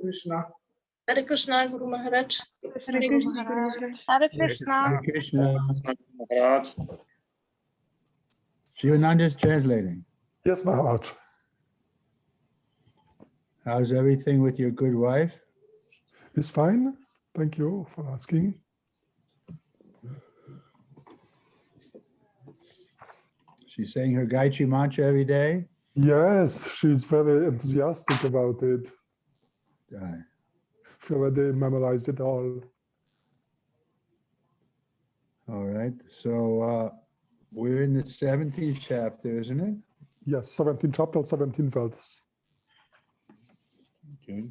Krishna. Hare Krishna, Guru Maharaj. Hare Krishna, Guru Maharaj. Hare Krishna. Hare Krishna. Maharaj. Shivananda is translating. Yes, Maharaj. How's everything with your good wife? It's fine. Thank you for asking. She's saying her Gayatri mantra every day? Yes, she's very enthusiastic about it. She already memorized it all. All right. So we're in the 17th chapter, isn't it? Yes, 17 chapter, 17 verse. Okay.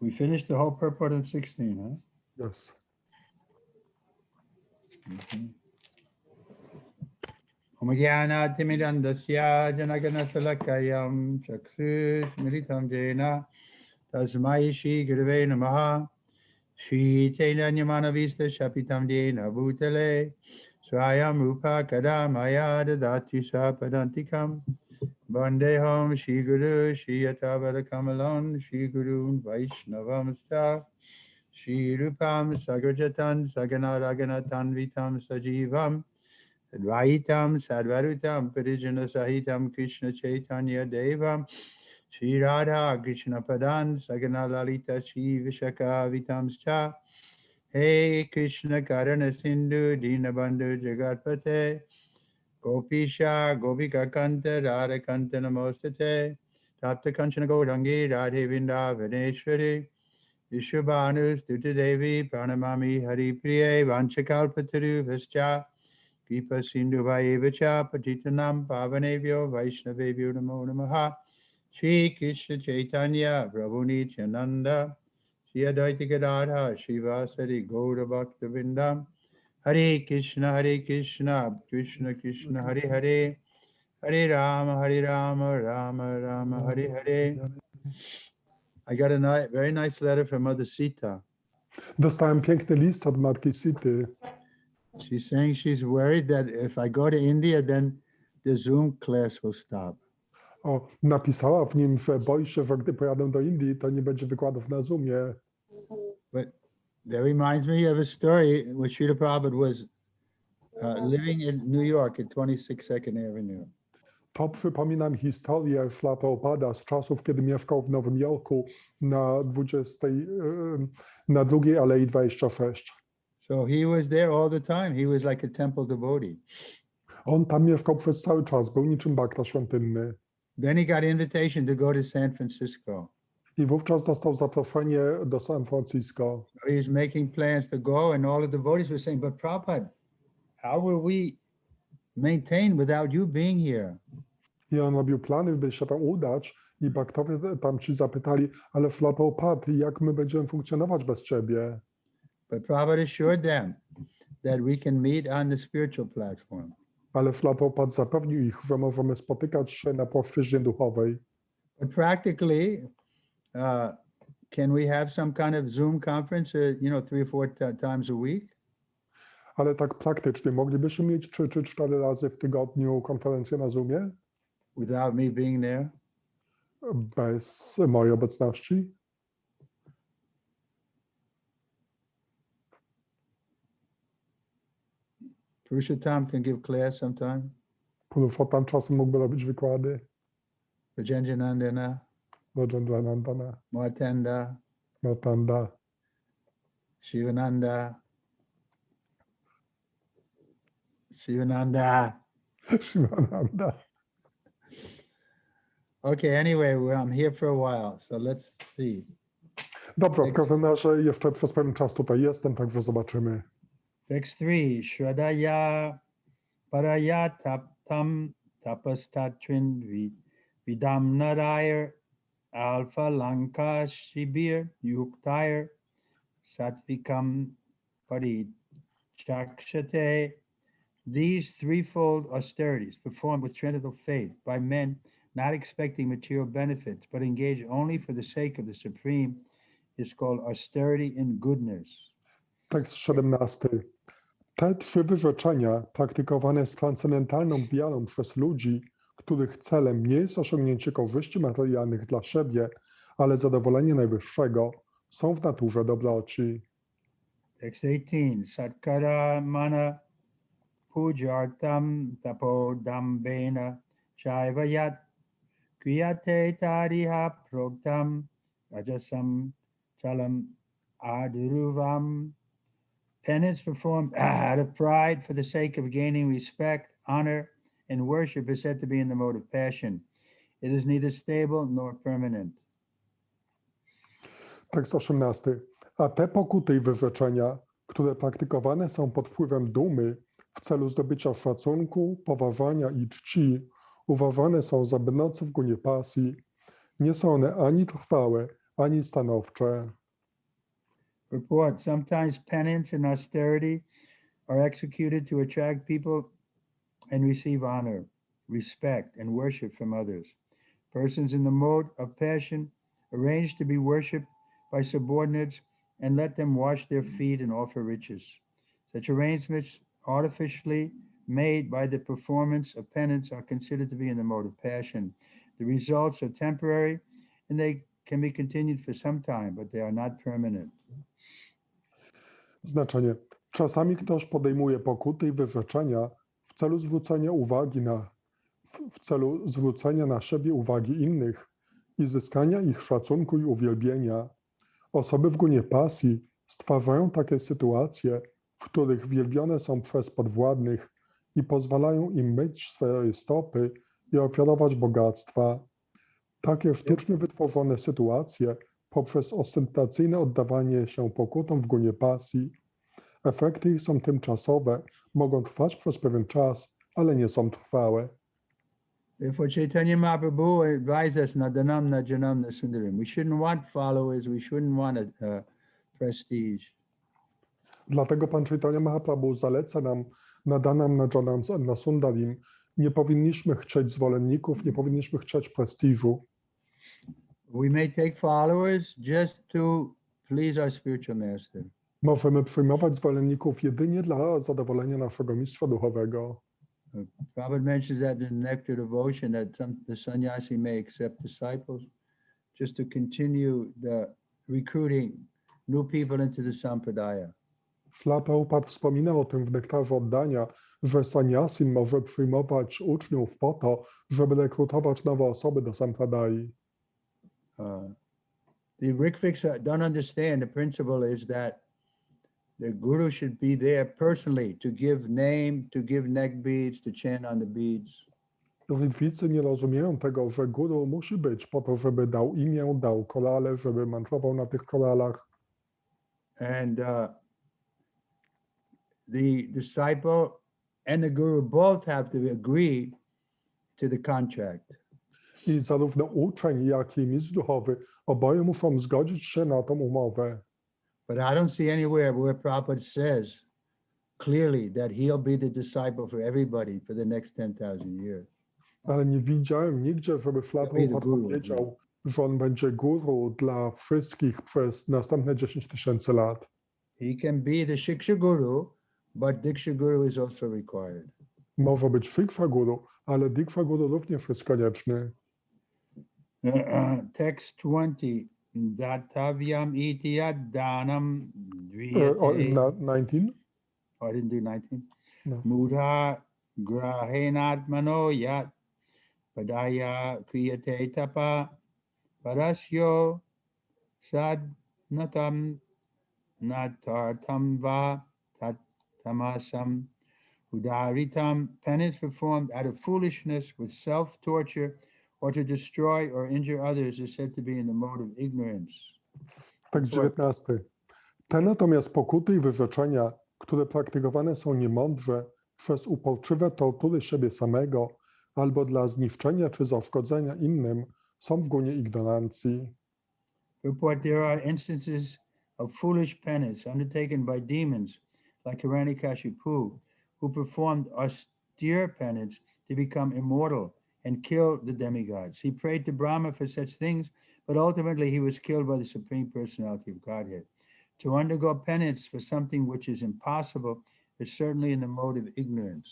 We finished the whole purport in 16, huh? Yes. Om Jnana Timidandasya Janagana Salakayam Chakshus Militam Jena Tasmai Shri Gurave Namaha Shri Chaitanya Manavista Shapitam Jena Bhutale Swayam Rupa Kadamaya Dadati Sapadantikam Vandeham Shri Guru Shri Yatavada Kamalan Shri Guru Vaishnavam Sta Shri Rupam Sagrajatan Sagana Raganatan Vitam Sajivam Advaitam Sadvarutam Parijana Sahitam Krishna Chaitanya Devam Shri Radha Krishna Padan Sagana Lalita Shri Vishaka Vitamscha Hey Krishna Karana Sindhu Dinabandhu Jagatpate Gopisha Gopika Kanta Radha Kanta Namostate Tapta Kanchana Gaurangi Radhe Vinda Vaneshwari Vishwabhanu Stuti Devi Pranamami Hari Priye Vanchakalpataru Vascha Kripa Sindhu Vayevacha Patitanam Pavanevyo Vaishnavevyo Namo Namaha Shri Krishna Chaitanya Prabhu Nityananda Shri Advaita Gadadha Shivasari Gaura Bhakta Vindam Hare Krishna Krishna Krishna Hare Hare Hare Rama Rama Rama Hare Hare. I got a very nice letter from Mother Sita. Dostałem piękny list od matki Sity. She's saying she's worried that if I go to India, then the Zoom class will stop. O, napisała w nim, że boi się, że gdy pojadę do Indii, to nie będzie wykładów na Zoomie. But that reminds me of a story where Srila Prabhupada was living in New York at 26th Avenue. To przypomina mi historię Śla Prabhupada z czasów, kiedy mieszkał w Nowym Jorku na 20, na drugiej Alei 26. So he was there all the time. He was like a temple devotee. On tam mieszkał przez cały czas, był niczym bakta świątynny. Then he got invitation to go to San Francisco. I wówczas dostał zaproszenie do San Francisco. So he's making plans to go, and all the devotees were saying, but Prabhupada, how will we maintain without you being here? I on robił plany, by się tam udać, i baktowie tam ci zapytali, ale Śla Prabhupada, jak my będziemy funkcjonować bez ciebie? But Prabhupada assured them that we can meet on the spiritual platform. Ale Śla Prabhupada zapewnił ich, że możemy spotykać się na płaszczyźnie duchowej. But practically, can we have some kind of Zoom conference, 3 or 4 times a week? Ale tak praktycznie, moglibyśmy mieć 3 czy 4 razy w tygodniu konferencję na Zoomie? Without me being there? Bez mojej obecności? Purushottam can give class sometime. Purushottam czasem mógłby robić wykłady. Vajanjanandana. Vajanjanandana. Martanda. Martanda. Shivananda. Shivananda. Shivananda. Okay, anyway, I'm here for a while, so let's see. Dobrze, w każdym razie jeszcze przez pewien czas tutaj jestem, także zobaczymy. Text 3. Shradaya paraya taptam tapastatrin vidam narayar alpha lanka shibir yuktair satvikam parichakshate. These threefold austerities performed with transcendental faith by men not expecting material benefits, but engaged only for the sake of the Supreme, is called austerity in goodness. Tekst 17. Te trzy wyrzeczenia praktykowane z transcendentalną wiarą przez ludzi, których celem nie jest osiągnięcie korzyści materialnych dla siebie, ale zadowolenie najwyższego, są w naturze dobroci. Text 18. Satkara mana pujartam tapodambena chaivayat kriyate tariha proktam rajasam chalam aduruvam. Penance performed out of pride for the sake of gaining respect, honor, and worship is said to be in the mode of passion. It is neither stable nor permanent. Tekst 18. A te pokuty i wyrzeczenia, które praktykowane są pod wpływem dumy w celu zdobycia szacunku, poważania i czci, uważane są za będące w gunie pasji. Nie są one ani trwałe, ani stanowcze. Report, sometimes penance and austerity are executed to attract people and receive honor, respect, and worship from others. Persons in the mode of passion arrange to be worshipped by subordinates and let them wash their feet and offer riches. Such arrangements, artificially made by the performance of penance, are considered to be in the mode of passion. The results are temporary and they can be continued for some time, but they are not permanent. Znaczenie. Czasami ktoś podejmuje pokuty i wyrzeczenia w celu zwrócenia na siebie uwagi innych i zyskania ich szacunku i uwielbienia. Osoby w gunie pasji stwarzają takie sytuacje, w których wielbione są przez podwładnych i pozwalają im myć swoje stopy i ofiarować bogactwa. Takie sztucznie wytworzone sytuacje poprzez ostentacyjne oddawanie się pokutom w gunie pasji. Efekty ich są tymczasowe, mogą trwać przez pewien czas, ale nie są trwałe. Therefore, Chaitanya Mahaprabhu advised us, nadanam najanam nasundaram. We shouldn't want followers, we shouldn't want prestige. Dlatego Pan Chaitanya Mahaprabhu zaleca nam nadanam najanam nasundarim. Nie powinniśmy chcieć zwolenników, nie powinniśmy chcieć prestiżu. We may take followers just to please our spiritual master. Możemy przyjmować zwolenników jedynie dla zadowolenia naszego mistrza duchowego. Prabhupada mentions that in Nectar Devotion that the sannyasi may accept disciples just to continue the recruiting new people into the sampradaya. Śla Prabhupada wspomina o tym w nektarze oddania, że sannyasin może przyjmować uczniów po to, żeby rekrutować nowe osoby do sampradai. The Rikviks don't understand the principle is that the guru should be there personally to give name, to give neck beads, to chant on the beads. Litwicy nie rozumieją tego, że guru musi być po to, żeby dał imię, dał korale, żeby mantrował na tych koralach. And the disciple and the guru both have to agree to the contract. I zarówno uczeń, jak i mistrz duchowy, oboje muszą zgodzić się na tą umowę. But I don't see anywhere where Prabhupada says clearly that he'll be the disciple for everybody for the next 10,000 years. Ale nie widziałem nigdzie, żeby Śla Prabhupada powiedział, że on będzie guru dla wszystkich przez następne 10 000 lat. He can be the Shiksha Guru, but Diksha Guru is also required. Może być Shiksha Guru, ale Diksha Guru również jest konieczny. Text 20. Datavyam itiyat danam dviyate. 19? Oh, I didn't do 19. No. Mudha grahenatmano yat padaya kriyate tapa parasyo sad natam natartam va tamasam udaritam. Penance performed out of foolishness with self-torture or to destroy or injure others is said to be in the mode of ignorance. Tekst 19. Te natomiast pokuty i wyrzeczenia, które praktykowane są niemądrze przez uporczywe tortury siebie samego albo dla zniszczenia czy zaszkodzenia innym, są w gunie ignorancji. Report, there are instances of foolish penance undertaken by demons like Hiranyakashipu, who performed austere penance to become immortal and kill the demigods. He prayed to Brahma for such things, but ultimately he was killed by the Supreme Personality of Godhead. To undergo penance for something which is impossible is certainly in the mode of ignorance.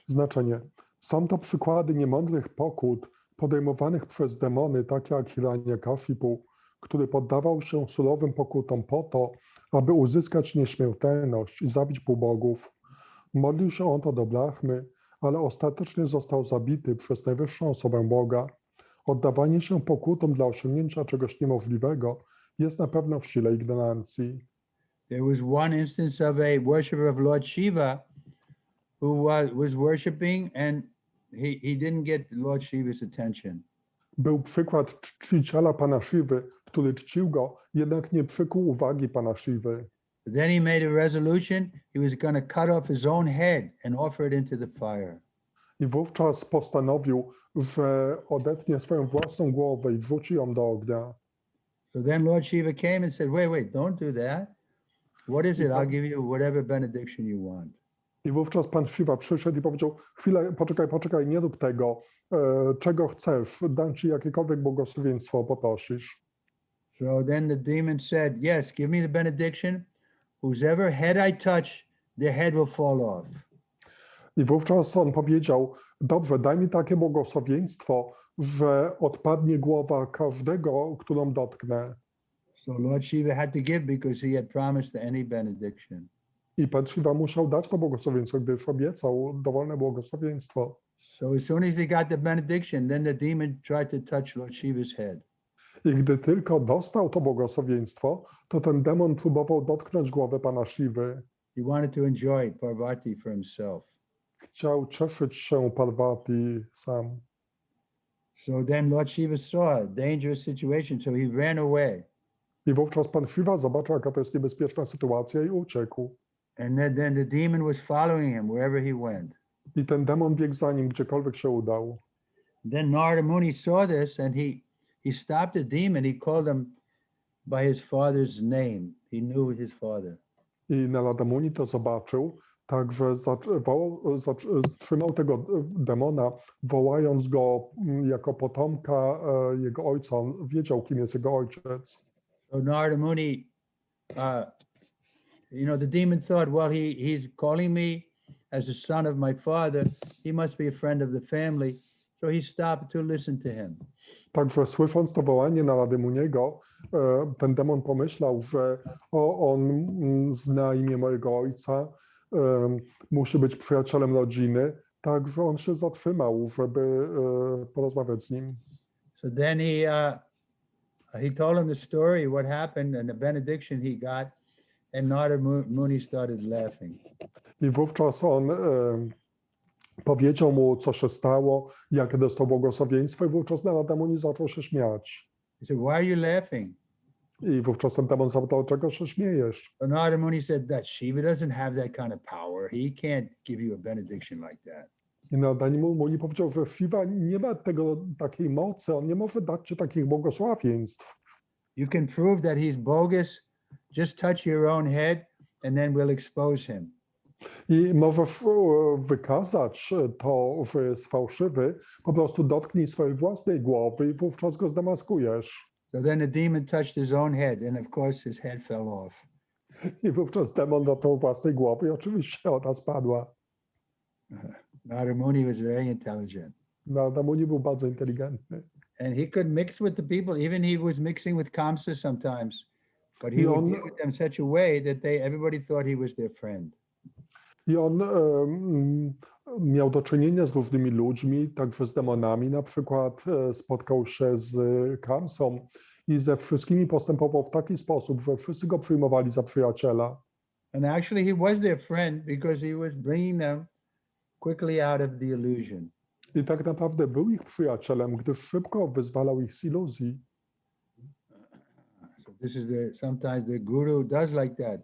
Znaczenie. Są to przykłady niemądrych pokut podejmowanych przez demony, takie jak Hiranyakashipu, który poddawał się surowym pokutom po to, aby uzyskać nieśmiertelność i zabić półbogów. Modlił się on to do Brahmy, ale ostatecznie został zabity przez najwyższą osobę Boga. Oddawanie się pokutom dla osiągnięcia czegoś niemożliwego jest na pewno w sile ignorancji. There was one instance of a worshiper of Lord Shiva who was worshiping and he didn't get Lord Shiva's attention. Był przykład czciciela Pana Shiwy, który czcił go, jednak nie przykuł uwagi Pana Shiwy. But then he made a resolution, he was going to cut off his own head and offer it into the fire. I wówczas postanowił, że odetnie swoją własną głowę i wrzuci ją do ognia. So then Lord Shiva came and said, wait, don't do that. What is it? I'll give you whatever benediction you want. I wówczas Pan Shiva przyszedł i powiedział, chwilę, poczekaj, nie rób tego, czego chcesz, dam ci jakiekolwiek błogosławieństwo poprosisz. So then the demon said, yes, give me the benediction. Whosever head I touch, their head will fall off. I wówczas on powiedział, dobrze, daj mi takie błogosławieństwo, że odpadnie głowa każdego, którą dotknę. So Lord Shiva had to give because he had promised any benediction. I Pan Shiva musiał dać to błogosławieństwo, gdyż obiecał dowolne błogosławieństwo. So as soon as he got the benediction, then the demon tried to touch Lord Shiva's head. I gdy tylko dostał to błogosławieństwo, to ten demon próbował dotknąć głowę Pana Shiwy. He wanted to enjoy Parvati for himself. Chciał cieszyć się Parvati sam. So then Lord Shiva saw a dangerous situation, so he ran away. I wówczas Pan Shiva zobaczył, jaka to jest niebezpieczna sytuacja i uciekł. And then the demon was following him wherever he went. I ten demon biegł za nim, gdziekolwiek się udał. Then Narada Muni saw this and he stopped the demon. He called him by his father's name. He knew his father. I Narada Muni to zobaczył, także zatrzymał tego demona, wołając go jako potomka jego ojca. On wiedział, kim jest jego ojciec. So Narada Muni, the demon thought, well, he's calling me as the son of my father. He must be a friend of the family. So he stopped to listen to him. Także słysząc to wołanie Narady Muniego, ten demon pomyślał, że on zna imię mojego ojca, musi być przyjacielem rodziny, także on się zatrzymał, żeby porozmawiać z nim. So then he told him the story, what happened, and the benediction he got, and Narada Muni started laughing. I wówczas on powiedział mu, co się stało, jakie dostał błogosławieństwo, i wówczas Narada Muni zaczął się śmiać. He said, why are you laughing? I wówczas ten demon zapytał, czego się śmiejesz? So Narada Muni said that Shiva doesn't have that kind of power. He can't give you a benediction like that. I Narada Muni powiedział, że Shiva nie ma takiej mocy, on nie może dać ci takich błogosławieństw. You can prove that he's bogus. Just touch your own head and then we'll expose him. I możesz wykazać to, że jest fałszywy, po prostu dotknij swojej własnej głowy i wówczas go zdemaskujesz. So then the demon touched his own head and of course his head fell off. I wówczas demon dotknął własnej głowy i oczywiście ona spadła. Narada Muni was very intelligent. Narada Muni był bardzo inteligentny. And he could mix with the people. Even he was mixing with Kamsa sometimes. But he would deal with them in such a way that everybody thought he was their friend. I on miał do czynienia z różnymi ludźmi, także z demonami. Na przykład spotkał się z Kamsą i ze wszystkimi postępował w taki sposób, że wszyscy go przyjmowali za przyjaciela. And actually he was their friend because he was bringing them quickly out of the illusion. I tak naprawdę był ich przyjacielem, gdyż szybko wyzwalał ich z iluzji. So this is sometimes the guru does like that.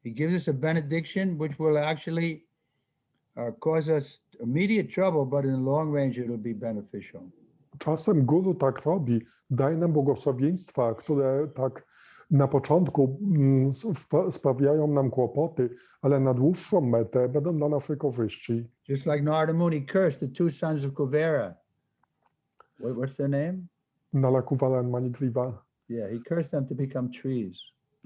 He gives us a benediction which will actually cause us immediate trouble, but in the long range it will be beneficial. Czasem guru tak robi, daje nam błogosławieństwa, które tak na początku sprawiają nam kłopoty, ale na dłuższą metę będą dla naszej korzyści. Just like Narada Muni cursed the two sons of Kuvera. What's their name? Nala Kuvara and Manigriva. Yeah, he cursed them to become trees.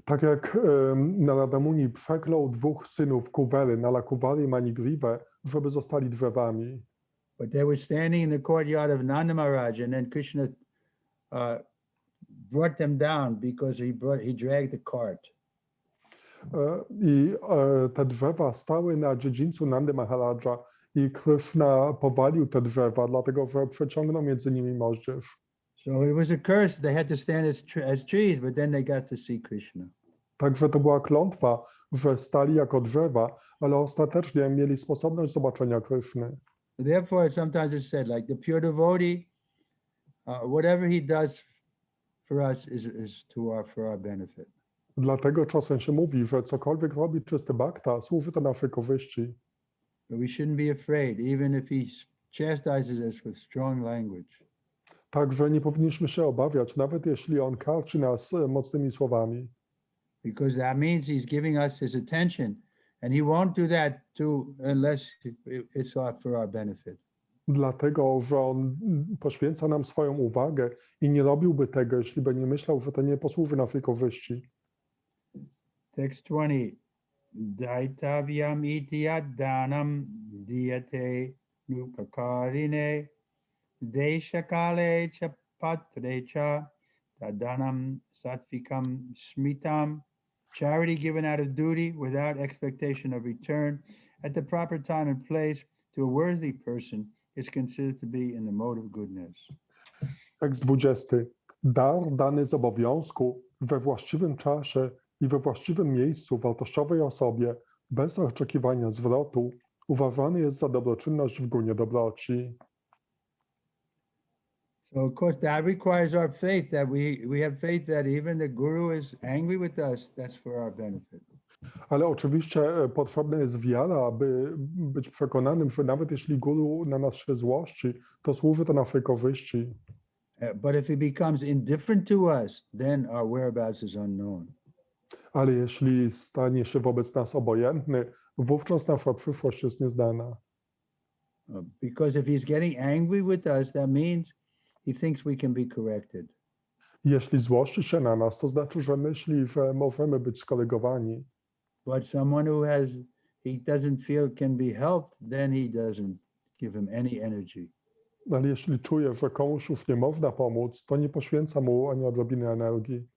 Tak jak Narada Muni przeklął dwóch synów Kuwery, Nalakuwary i Manigriwę, żeby zostali drzewami. But they were standing in the courtyard of Nanda Maharaj, and then Krishna brought them down because he dragged the cart. I te drzewa stały na dziedzińcu Nandy Maharaja i Krishna powalił te drzewa, dlatego że przeciągnął między nimi moździerz. So it was a curse. They had to stand as trees, but then they got to see Krishna. Także to była klątwa, że stali jako drzewa, ale ostatecznie mieli sposobność zobaczenia Kryszny. Therefore, sometimes it's said, like the pure devotee, whatever he does for us is for our benefit. Dlatego czasem się mówi, że cokolwiek robi czysty bhakta, służy to naszej korzyści. But we shouldn't be afraid, even if he chastises us with strong language. Także nie powinniśmy się obawiać, nawet jeśli on karci nas mocnymi słowami. Because that means he's giving us his attention, and he won't do that unless it's for our benefit. Dlatego, że on poświęca nam swoją uwagę i nie robiłby tego, jeśli by nie myślał, że to nie posłuży naszej korzyści. Text 20. Daitavyam itiyat danam diyate nupakarine deshakale cha patre cha tadanam satvikam smitam. Charity given out of duty without expectation of return at the proper time and place to a worthy person is considered to be in the mode of goodness. Tekst 20. Dar dany z obowiązku we właściwym czasie i we właściwym miejscu wartościowej osobie, bez oczekiwania zwrotu, uważany jest za dobroczynność w gunie dobroci. So of course that requires our faith, that we have faith that even the guru is angry with us, that's for our benefit. Ale oczywiście potrzebna jest wiara, aby być przekonanym, że nawet jeśli guru na nas się złości, to służy to naszej korzyści. But if he becomes indifferent to us, then our whereabouts is unknown. Ale jeśli stanie się wobec nas obojętny, wówczas nasza przyszłość jest nieznana. Because if he's getting angry with us, that means he thinks we can be corrected. Jeśli złości się na nas, to znaczy, że myśli, że możemy być skorygowani. But someone who he doesn't feel can be helped, then he doesn't give him any energy. Ale jeśli czuje, że komuś już nie można pomóc, to nie poświęca mu ani odrobiny energii.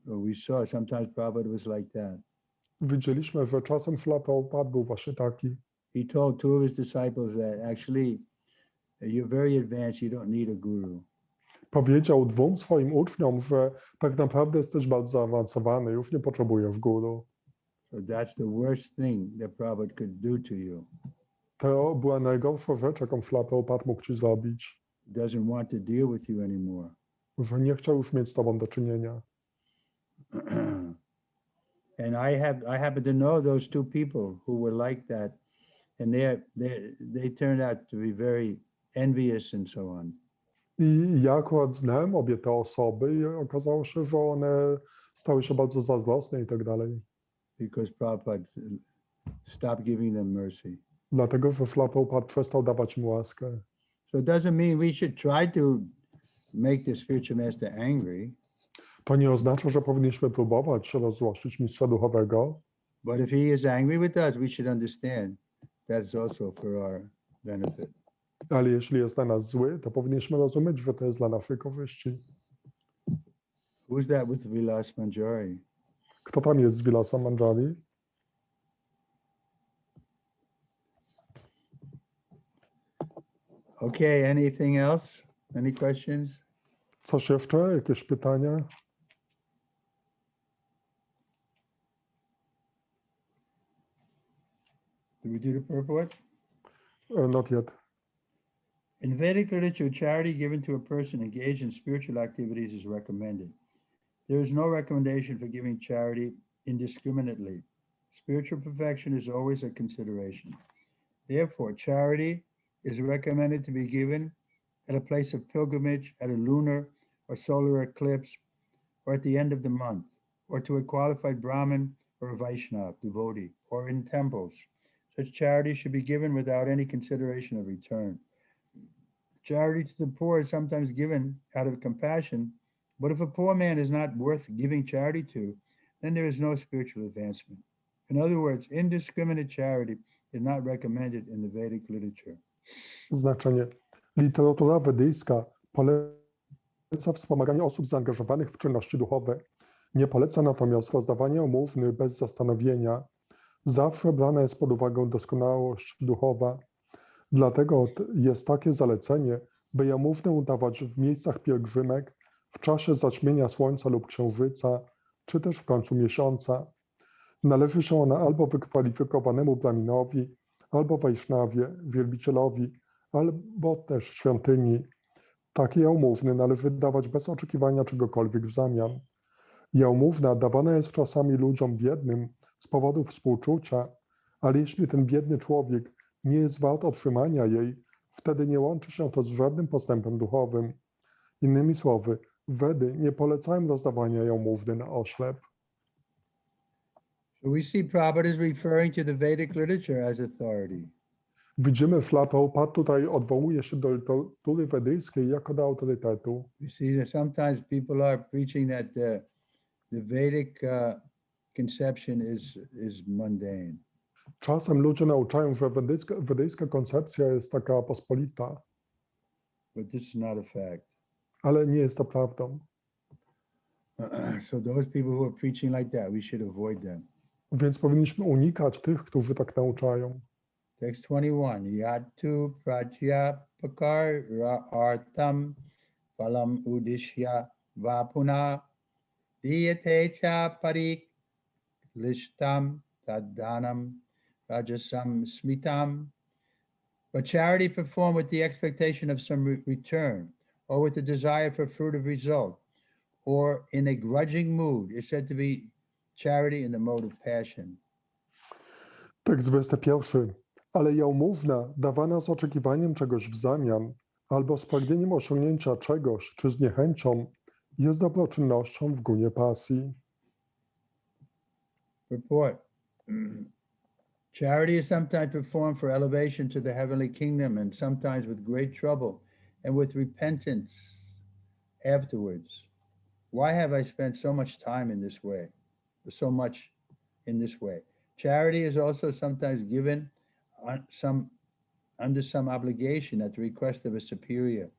We saw sometimes Prabhupada was like that. Widzieliśmy, że czasem Śrila Prabhupada był właśnie taki. He told two of his disciples that actually you're very advanced, you don't need a guru. Powiedział dwóm swoim uczniom, że tak naprawdę jesteś bardzo zaawansowany, już nie potrzebujesz guru. So that's the worst thing that Prabhupada could do to you. To była najgorsza rzecz, jaką Śrila Prabhupada mógł ci zrobić. Doesn't want to deal with you anymore. Że nie chciał już mieć z tobą do czynienia. And I happen to know those two people who were like that, and they turned out to be very envious and so on. I ja akurat znałem obie te osoby i okazało się, że one stały się bardzo zazdrosne i tak dalej. Because Prabhupada stopped giving them mercy. Dlatego, że Śrila Prabhupada przestał dawać im łaskę. So it doesn't mean we should try to make the spiritual master angry. To nie oznacza, że powinniśmy próbować rozzłościć mistrza duchowego. But if he is angry with us, we should understand that's also for our benefit. Ale jeśli jest na nas zły, to powinniśmy rozumieć, że to jest dla naszej korzyści. Who's that with Vilas Manjari? Kto tam jest z Vilasa Manjari? Okay, anything else? Any questions? Coś jeszcze? Jakieś pytania? Do we do the purport? Not yet. In Vedic literature, charity given to a person engaged in spiritual activities is recommended. There is no recommendation for giving charity indiscriminately. Spiritual perfection is always a consideration. Therefore, charity is recommended to be given at a place of pilgrimage, at a lunar or solar eclipse, or at the end of the month, or to a qualified Brahmin or a Vaishnava devotee, or in temples. Such charity should be given without any consideration of return. Charity to the poor is sometimes given out of compassion, but if a poor man is not worth giving charity to, then there is no spiritual advancement. In other words, indiscriminate charity is not recommended in the Vedic literature. Znaczenie. Literatura wedyjska poleca wspomaganie osób zaangażowanych w czynności duchowe. Nie poleca natomiast rozdawania jałmużny bez zastanowienia. Zawsze brana jest pod uwagę doskonałość duchowa. Dlatego jest takie zalecenie, by jałmużnę dawać w miejscach pielgrzymek, w czasie zaćmienia słońca lub księżyca, czy też w końcu miesiąca. Należy się ona albo wykwalifikowanemu braminowi, albo wajsznawie, wielbicielowi, albo też świątyni. Takie jałmużny należy dawać bez oczekiwania czegokolwiek w zamian. Jałmużna dawana jest czasami ludziom biednym z powodu współczucia, ale jeśli ten biedny człowiek nie jest wart otrzymania jej, wtedy nie łączy się to z żadnym postępem duchowym. Innymi słowy, Wedy nie polecają rozdawania jałmużny na oślep. So we see Prabhupada is referring to the Vedic literature as authority. Widzimy, że Prabhupada tutaj odwołuje się do literatury wedyjskiej jako do autorytetu. We see that sometimes people are preaching that the Vedic conception is mundane. Czasem ludzie nauczają, że wedyjska koncepcja jest taka pospolita, But this is not a fact. ale nie jest to prawdą. So those people who are preaching like that, we should avoid them. Więc powinniśmy unikać tych, którzy tak nauczają. Text 21. Yatu pratyapakar artam phalam udishya vapuna diyate cha parik lishtam taddanam rajasam smitam. But charity performed with the expectation of some return, or with the desire for fruit of result, or in a grudging mood, is said to be charity in the mode of passion. Tekst 21. Ale jałmużna dawana z oczekiwaniem czegoś w zamian, albo z pragnieniem osiągnięcia czegoś, czy z niechęcią, jest dobroczynnością w gunie pasji. Report. Charity is sometimes performed for elevation to the heavenly kingdom, and sometimes with great trouble and with repentance afterwards. Why have I spent so much time in this way? So much in this way. Charity is also sometimes given under some obligation at the request of a superior.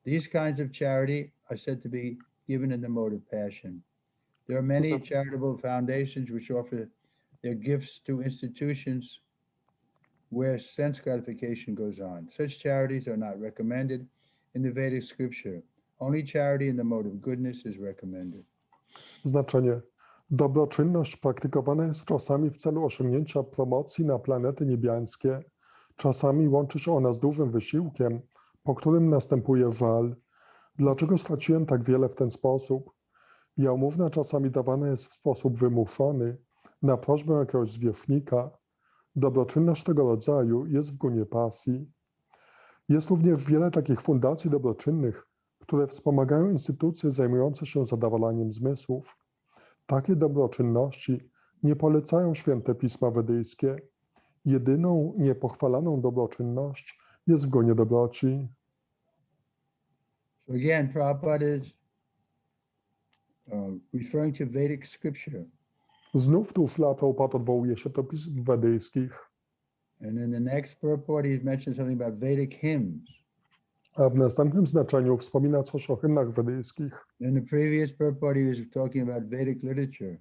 These kinds of charity are said to be given in the mode of passion. There are many charitable foundations which offer their gifts to institutions where sense gratification goes on. Such charities are not recommended in the Vedic scripture. Only charity in the mode of goodness is recommended. Znaczenie. Dobroczynność praktykowana jest czasami w celu osiągnięcia promocji na planety niebiańskie. Czasami łączy się ona z dużym wysiłkiem, po którym następuje żal. Dlaczego straciłem tak wiele w ten sposób? Jałmużna czasami dawana jest w sposób wymuszony, na prośbę jakiegoś zwierzchnika. Dobroczynność tego rodzaju jest w gunie pasji. Jest również wiele takich fundacji dobroczynnych, które wspomagają instytucje zajmujące się zadowalaniem zmysłów. Takie dobroczynności nie polecają święte pisma wedyjskie. Jedyną niepochwalaną dobroczynność jest w gunie dobroci. So again, Prabhupada is referring to Vedic scripture. Znów tu Prabhupada odwołuje się do pism wedyjskich. And in the next purport, he mentions something about Vedic hymns. A w następnym znaczeniu wspomina coś o hymnach wedyjskich. In the previous purport, he was talking about Vedic literature.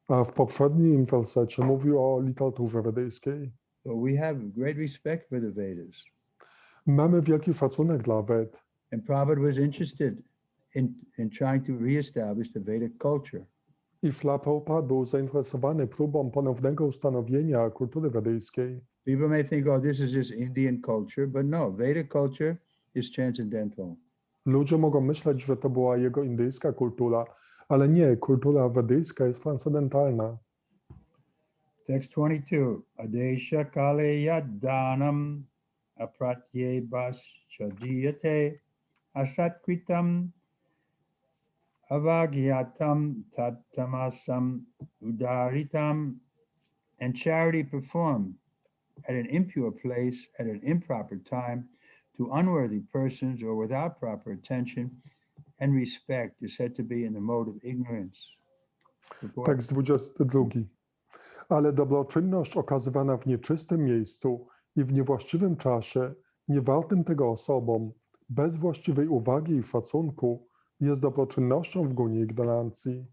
A w poprzednim wersecie mówił o literaturze wedyjskiej. So we have great respect for the Vedas. Mamy wielki szacunek dla Ved. And Prabhupada was interested in trying to reestablish the Vedic culture. I Prabhupada był zainteresowany próbą ponownego ustanowienia kultury wedyjskiej. People may think, oh, this is just Indian culture, but no, Vedic culture is transcendental. Ludzie mogą myśleć, że to była jego indyjska kultura, ale nie, kultura wedyjska jest transcendentalna. Text 22. Adesha kale yaddanam apratyebas chadiyate asatkritam avagyatam tattamasam udaritam, and charity performed at an impure place at an improper time to unworthy persons or without proper attention and respect is said to be in the mode of ignorance. Report. Tekst 22. Ale dobroczynność okazywana w nieczystym miejscu i w niewłaściwym czasie, niewartym tego osobom, bez właściwej uwagi i szacunku, jest dobroczynnością w gunie ignorancji.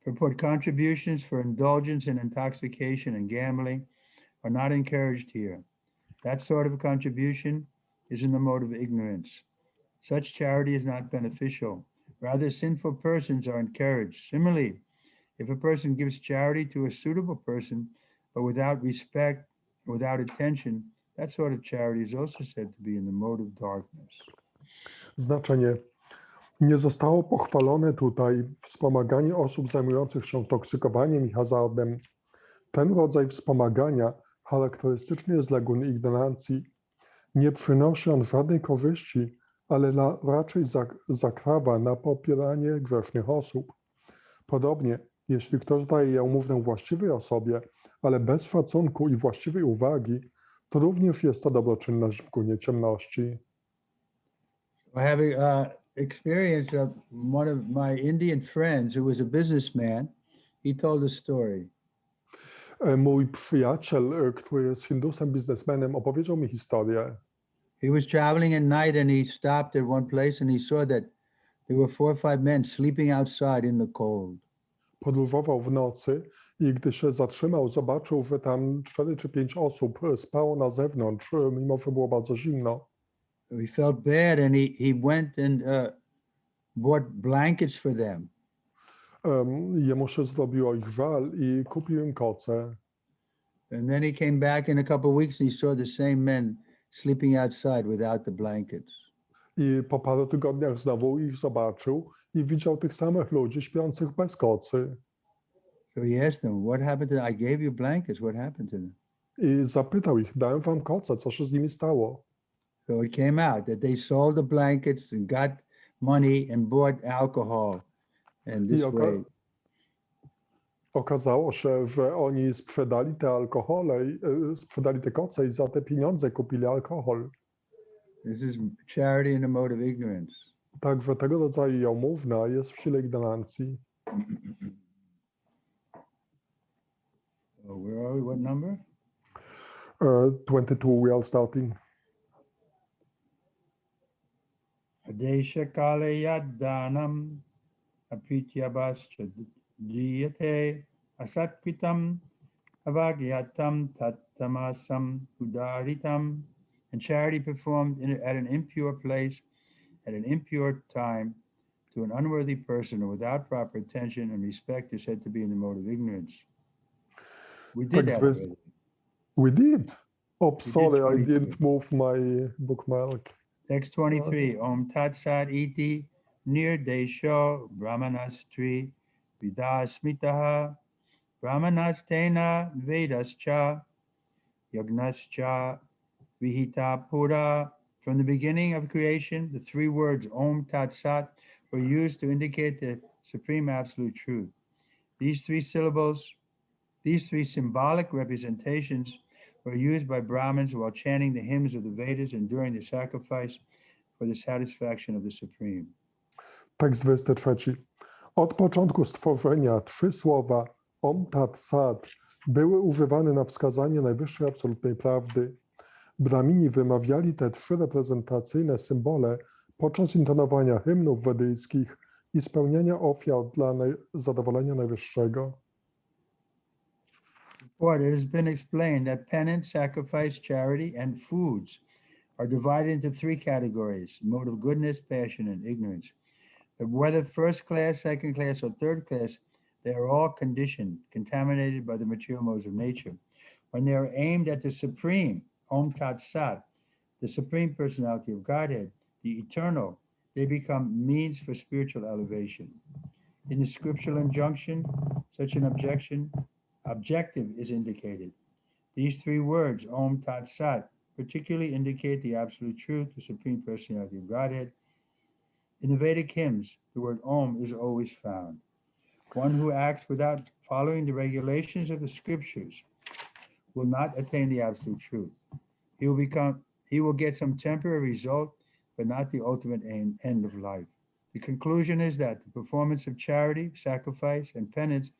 Report. Contributions for indulgence in intoxication and gambling are not encouraged here. That sort of contribution is in the mode of ignorance. Such charity is not beneficial. Rather, sinful persons are encouraged. Similarly, if a person gives charity to a suitable person, but without respect, without attention, that sort of charity is also said to be in the mode of darkness. Znaczenie. Nie zostało pochwalone tutaj wspomaganie osób zajmujących się toksykowaniem i hazardem. Ten rodzaj wspomagania charakterystyczny jest dla guny ignorancji. Nie przynosi on żadnej korzyści, ale raczej zakrawa na popieranie grzesznych osób. Podobnie, jeśli ktoś daje jałmużnę właściwej osobie, ale bez szacunku i właściwej uwagi, to również jest to dobroczynność w gunie ciemności. I have experience of one of my Indian friends who was a businessman. He told a story. Mój przyjaciel, który jest Hindusem, biznesmenem, opowiedział mi historię. He was traveling at night and he stopped at one place and he saw that there were 4 or 5 men sleeping outside in the cold. Podróżował w nocy i gdy się zatrzymał, zobaczył, że tam 4 czy 5 osób spało na zewnątrz, mimo że było bardzo zimno. He felt bad and he went and bought blankets for them. Jemu się zrobiło ich żal i kupił im koce. And then he came back in a couple of weeks and he saw the same men sleeping outside without the blankets. I po paru tygodniach znowu ich zobaczył i widział tych samych ludzi śpiących bez kocy. So he asked them, what happened to them? I gave you blankets. What happened to them? I zapytał ich, dałem wam koce, co się z nimi stało? So it came out that they sold the blankets and got money and bought alcohol. And this way. Okazało się, że oni sprzedali te alkohole, sprzedali te koce i za te pieniądze kupili alkohol. This is charity in the mode of ignorance. Także tego rodzaju jałmużna jest w sile ignorancji. So where are we? What number? 22, we are starting. Adesha kale yaddanam apityabascha diyate asatpitam avagyatam tattamasam udaritam. And charity performed at an impure place, at an impure time, to an unworthy person or without proper attention and respect is said to be in the mode of ignorance. We did that already. We did. Oh, sorry, I 23. didn't move my bookmark. Text 23. Om Tat Sat Iti Nirdesho Brahmanastri Vidasmitaha Brahmanastena Vedascha Yagnascha Vihita Pura. From the beginning of creation, the 3 words Om Tat Sat were used to indicate the supreme absolute truth. These 3 syllables, these 3 symbolic representations were used by Brahmins while chanting the hymns of the Vedas and during the sacrifice for the satisfaction of the Supreme. Tekst 23. Od początku stworzenia 3 słowa Om Tat Sat były używane na wskazanie najwyższej absolutnej prawdy. Brahmini wymawiali te 3 reprezentacyjne symbole podczas intonowania hymnów wedyjskich i spełniania ofiar dla zadowolenia najwyższego. It has been explained that penance, sacrifice, charity, and foods are divided into 3 categories: mode of goodness, passion, and ignorance. But whether first class, second class, or third class, they are all conditioned, contaminated by the material modes of nature. When they are aimed at the Supreme, Om Tat Sat, the Supreme Personality of Godhead, the Eternal, they become means for spiritual elevation. In the scriptural injunction, such an objective is indicated. These 3 words, Om Tat Sat, particularly indicate the absolute truth, the Supreme Personality of Godhead. In the Vedic hymns, the word Om is always found. One who acts without following the regulations of the scriptures will not attain the absolute truth. He will get some temporary result, but not the ultimate end of life. The conclusion is that the performance of charity, sacrifice, and penance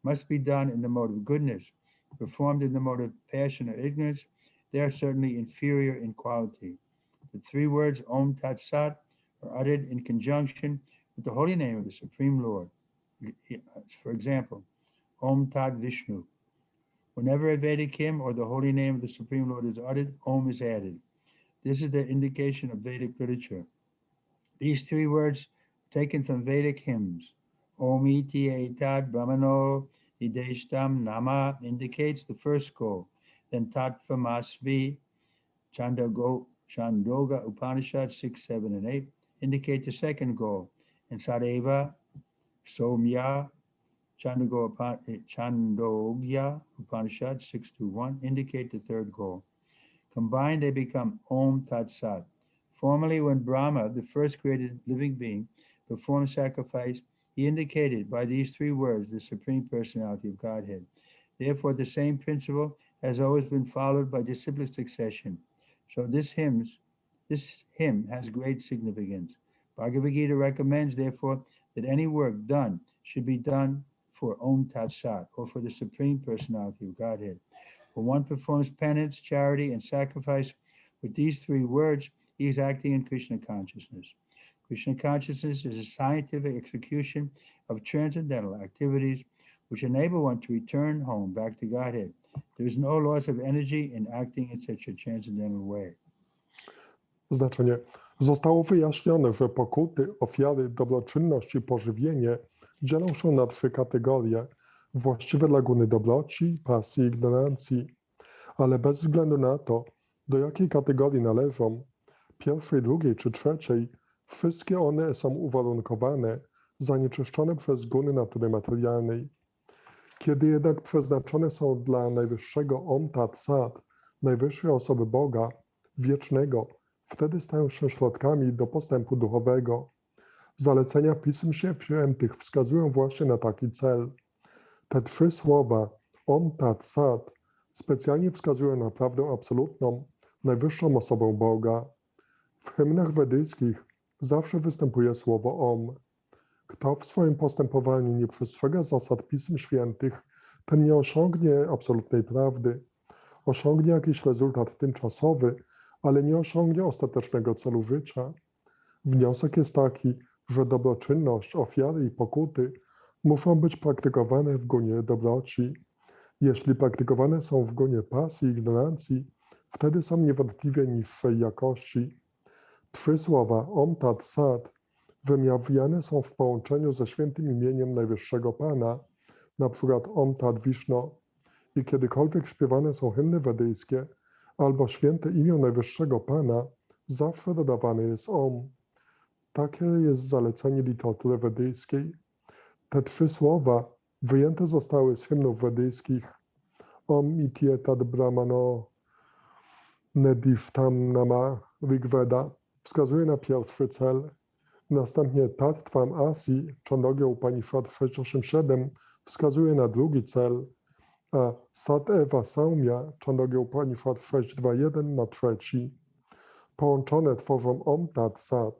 must be done in the mode of goodness. Performed in the mode of passion or ignorance, they are certainly inferior in quality. The three words Om Tat Sat are uttered in conjunction with the holy name of the Supreme Lord. For example, Om Tat Vishnu. Whenever a Vedic hymn or the holy name of the Supreme Lord is uttered, Om is added. This is the indication of Vedic literature. These three words, taken from Vedic hymns, Om iti etad brahmano ideshtam nama, indicates the first goal. Then Tattvamasvi, Chandogya Upanishad 6, 7, and 8 indicate the second goal. And Sadeva, Somya, Chandogya Upanishad 6 to 1 indicate the third goal. Combined, they become Om Tat Sat. Formerly, when Brahma, the first created living being, performed sacrifice, he indicated by these three words the Supreme Personality of Godhead. Therefore, the same principle has always been followed by disciplic succession. So this hymn has great significance. Bhagavad Gita recommends, therefore, that any work done should be done for Om Tat Sat, or for the Supreme Personality of Godhead. When one performs penance, charity, and sacrifice with these three words, he is acting in Krishna consciousness. Krishna consciousness is a scientific execution of transcendental activities which enable one to return home back to Godhead. There is no loss of energy in acting in such a transcendental way. Znaczenie. Zostało wyjaśnione, że pokuty, ofiary, dobroczynność i pożywienie dzielą się na trzy kategorie, właściwe dla guny dobroci, pasji i ignorancji. Ale bez względu na to, do jakiej kategorii należą, pierwszej, drugiej czy trzeciej, wszystkie one są uwarunkowane, zanieczyszczone przez guny natury materialnej. Kiedy jednak przeznaczone są dla najwyższego Om Tat Sat, najwyższej osoby Boga, wiecznego, wtedy stają się środkami do postępu duchowego. Zalecenia Pism Świętych wskazują właśnie na taki cel. Te trzy słowa Om Tat Sat specjalnie wskazują na prawdę absolutną, najwyższą osobę Boga. W hymnach wedyjskich zawsze występuje słowo Om. Kto w swoim postępowaniu nie przestrzega zasad Pism Świętych, ten nie osiągnie absolutnej prawdy. Osiągnie jakiś rezultat tymczasowy, ale nie osiągnie ostatecznego celu życia. Wniosek jest taki, że dobroczynność, ofiary i pokuty muszą być praktykowane w gunie dobroci. Jeśli praktykowane są w gunie pasji i ignorancji, wtedy są niewątpliwie niższej jakości. Trzy słowa Om Tat Sat wymawiane są w połączeniu ze świętym imieniem Najwyższego Pana, na przykład Om Tat Vishnu. I kiedykolwiek śpiewane są hymny wedyjskie albo święte imię Najwyższego Pana, zawsze dodawane jest Om. Takie jest zalecenie literatury wedyjskiej. Te trzy słowa wyjęte zostały z hymnów wedyjskich Om iti etad brahmano nedishtam nama Rigveda wskazuje na pierwszy cel. Następnie Tattvam Asi, Chandogya Upanishad 6.8.7 wskazuje na drugi cel, a Sat Eva Saumya, Chandogya Upanishad 6.2.1 na trzeci. Połączone tworzą Om Tat Sat.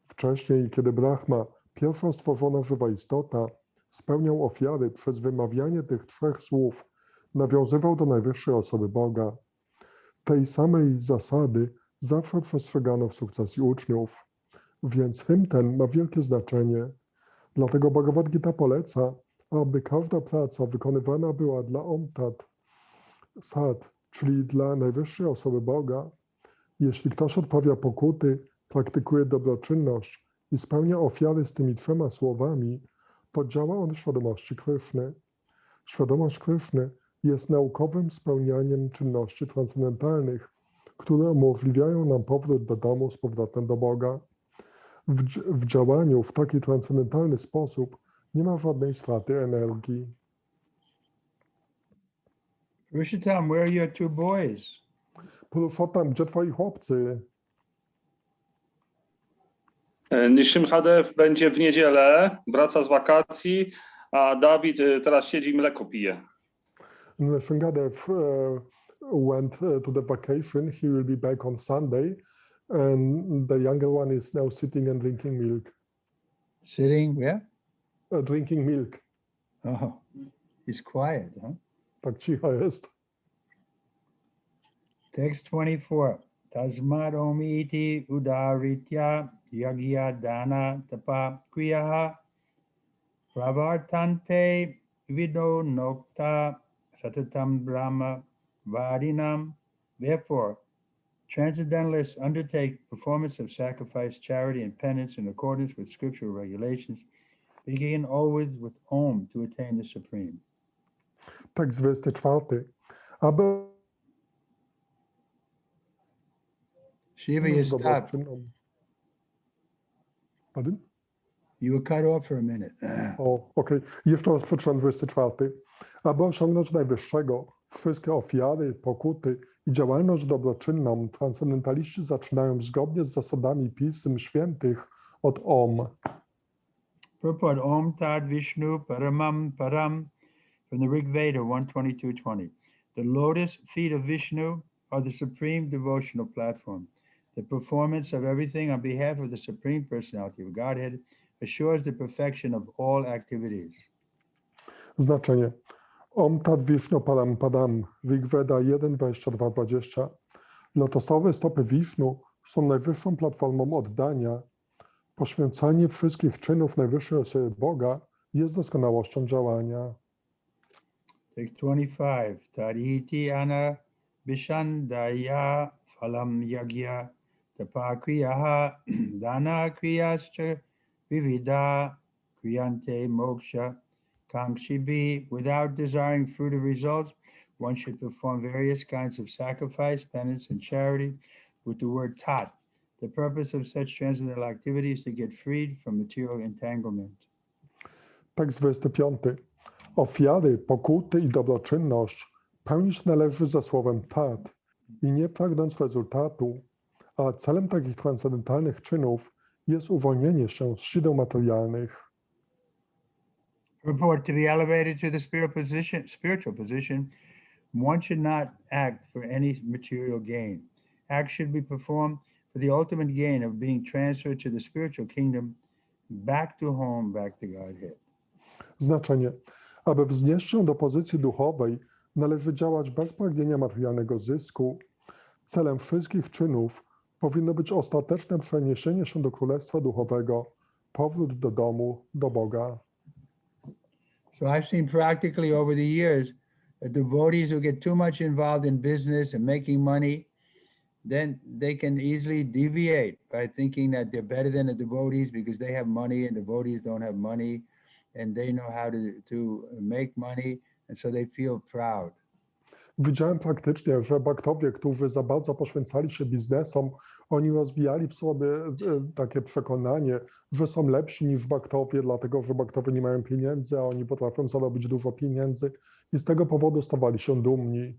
Wcześniej, kiedy Brahma, pierwsza stworzona żywa istota, spełniał ofiary przez wymawianie tych trzech słów, nawiązywał do najwyższej osoby Boga. Tej samej zasady zawsze przestrzegano w sukcesji uczniów, więc hymn ten ma wielkie znaczenie. Dlatego Bhagavat Gita poleca, aby każda praca wykonywana była dla Om Tat Sat, czyli dla najwyższej osoby Boga. Jeśli ktoś odprawia pokuty, praktykuje dobroczynność i spełnia ofiary z tymi trzema słowami, to działa on w świadomości Kryszny. Świadomość Kryszny jest naukowym spełnianiem czynności transcendentalnych, które umożliwiają nam powrót do domu z powrotem do Boga. W działaniu w taki transcendentalny sposób nie ma żadnej straty energii. Purushottam, where are your two boys? Purushottam, gdzie twoi chłopcy? Nishimhadev będzie w niedzielę, wraca z wakacji, a Dawid teraz siedzi i mleko pije. Nishimhadev went to the vacation. He will be back on Sunday, and the younger one is now sitting and drinking milk. Sitting where? Drinking milk. Oh, he's quiet, huh? Tak cicho jest. Text 24. Tasmad omi iti udaritya yagya dana tapa kriyaha pravartante vido nokta satatam brahma vadinam. Therefore, transcendentalists undertake performance of sacrifice, charity, and penance in accordance with scriptural regulations, begin always with Om to attain the Supreme. Tekst 24. Aby Shiva, you stopped. dobroczynom. Pardon? You were cut off for a minute. O, okej. Jeszcze raz przeczytam 24. Aby osiągnąć najwyższego, wszystkie ofiary, pokuty i działalność dobroczynną transcendentaliści zaczynają zgodnie z zasadami pism świętych od Om. Purport Om Tad Vishnu Paramam Param from the Rig Veda 122.20. The lotus feet of Vishnu are the supreme devotional platform. The performance of everything on behalf of the Supreme Personality of Godhead assures the perfection of all activities. Znaczenie. Om Tat Vishnu Param Padam, Rig Veda 1.22.20. Lotosowe stopy Wisznu są najwyższą platformą oddania. Poświęcanie wszystkich czynów najwyższej osoby Boga jest doskonałością działania. Take 25. Taditi ana bishandaya phalam yagya tapakriyaha dana kriyascha vivida kriyante moksha kangshibi. Without desiring fruit of results, one should perform various kinds of sacrifice, penance, and charity with the word tat. The purpose of such transcendental activity is to get freed from material entanglement. Tekst 25. Ofiary, pokuty i dobroczynność pełnić należy ze słowem tat i nie pragnąc rezultatu, a celem takich transcendentalnych czynów jest uwolnienie się z sideł materialnych. Report: to be elevated to the spiritual position, one should not act for any material gain. Acts should be performed for the ultimate gain of being transferred to the spiritual kingdom, back to home, back to Godhead. Znaczenie. Aby wznieść się do pozycji duchowej, należy działać bez pragnienia materialnego zysku. Celem wszystkich czynów powinno być ostateczne przeniesienie się do Królestwa Duchowego, powrót do domu, do Boga. So I've seen practically over the years that devotees who get too much involved in business and making money, then they can easily deviate by thinking that they're better than the devotees because they have money and devotees don't have money, and they know how to make money, and so they feel proud. Widziałem praktycznie, że baktowie, którzy za bardzo poświęcali się biznesom, oni rozwijali w sobie takie przekonanie, że są lepsi niż baktowie, dlatego że baktowie nie mają pieniędzy, a oni potrafią zarobić dużo pieniędzy i z tego powodu stawali się dumni.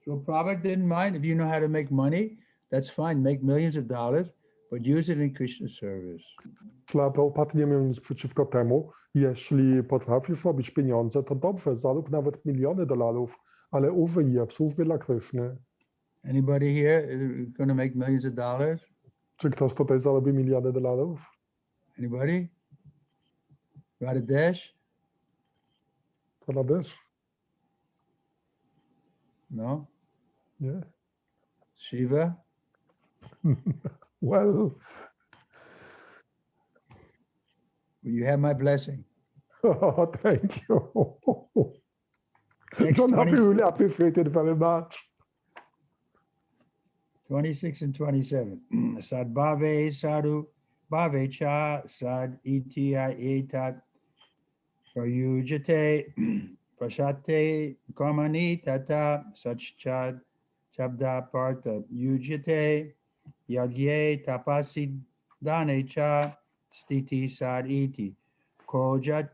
So Prabhupada didn't mind if you know how to make money, that's fine, make millions of dollars, but use it in Krishna's service. Prabhupada nie miał nic przeciwko temu. Jeśli potrafisz robić pieniądze, to dobrze, zarób nawet miliony dolarów, ale użyj je w służbie dla Kryszny. Anybody here going to make millions of dollars? Czy ktoś tutaj zarobi miliony dolarów? Anybody? Radhadesh? Radesh? No? Nie? Shiva? Well, You have my blessing. oh, thank you. Next John, I 20 really appreciate it very much. 26 and 27. Sadbhave sadhu bhave cha sad iti etat prayujate prashate karmani tata sachchad shabda parta yujate yagye tapasi dane cha stiti sad iti kodyate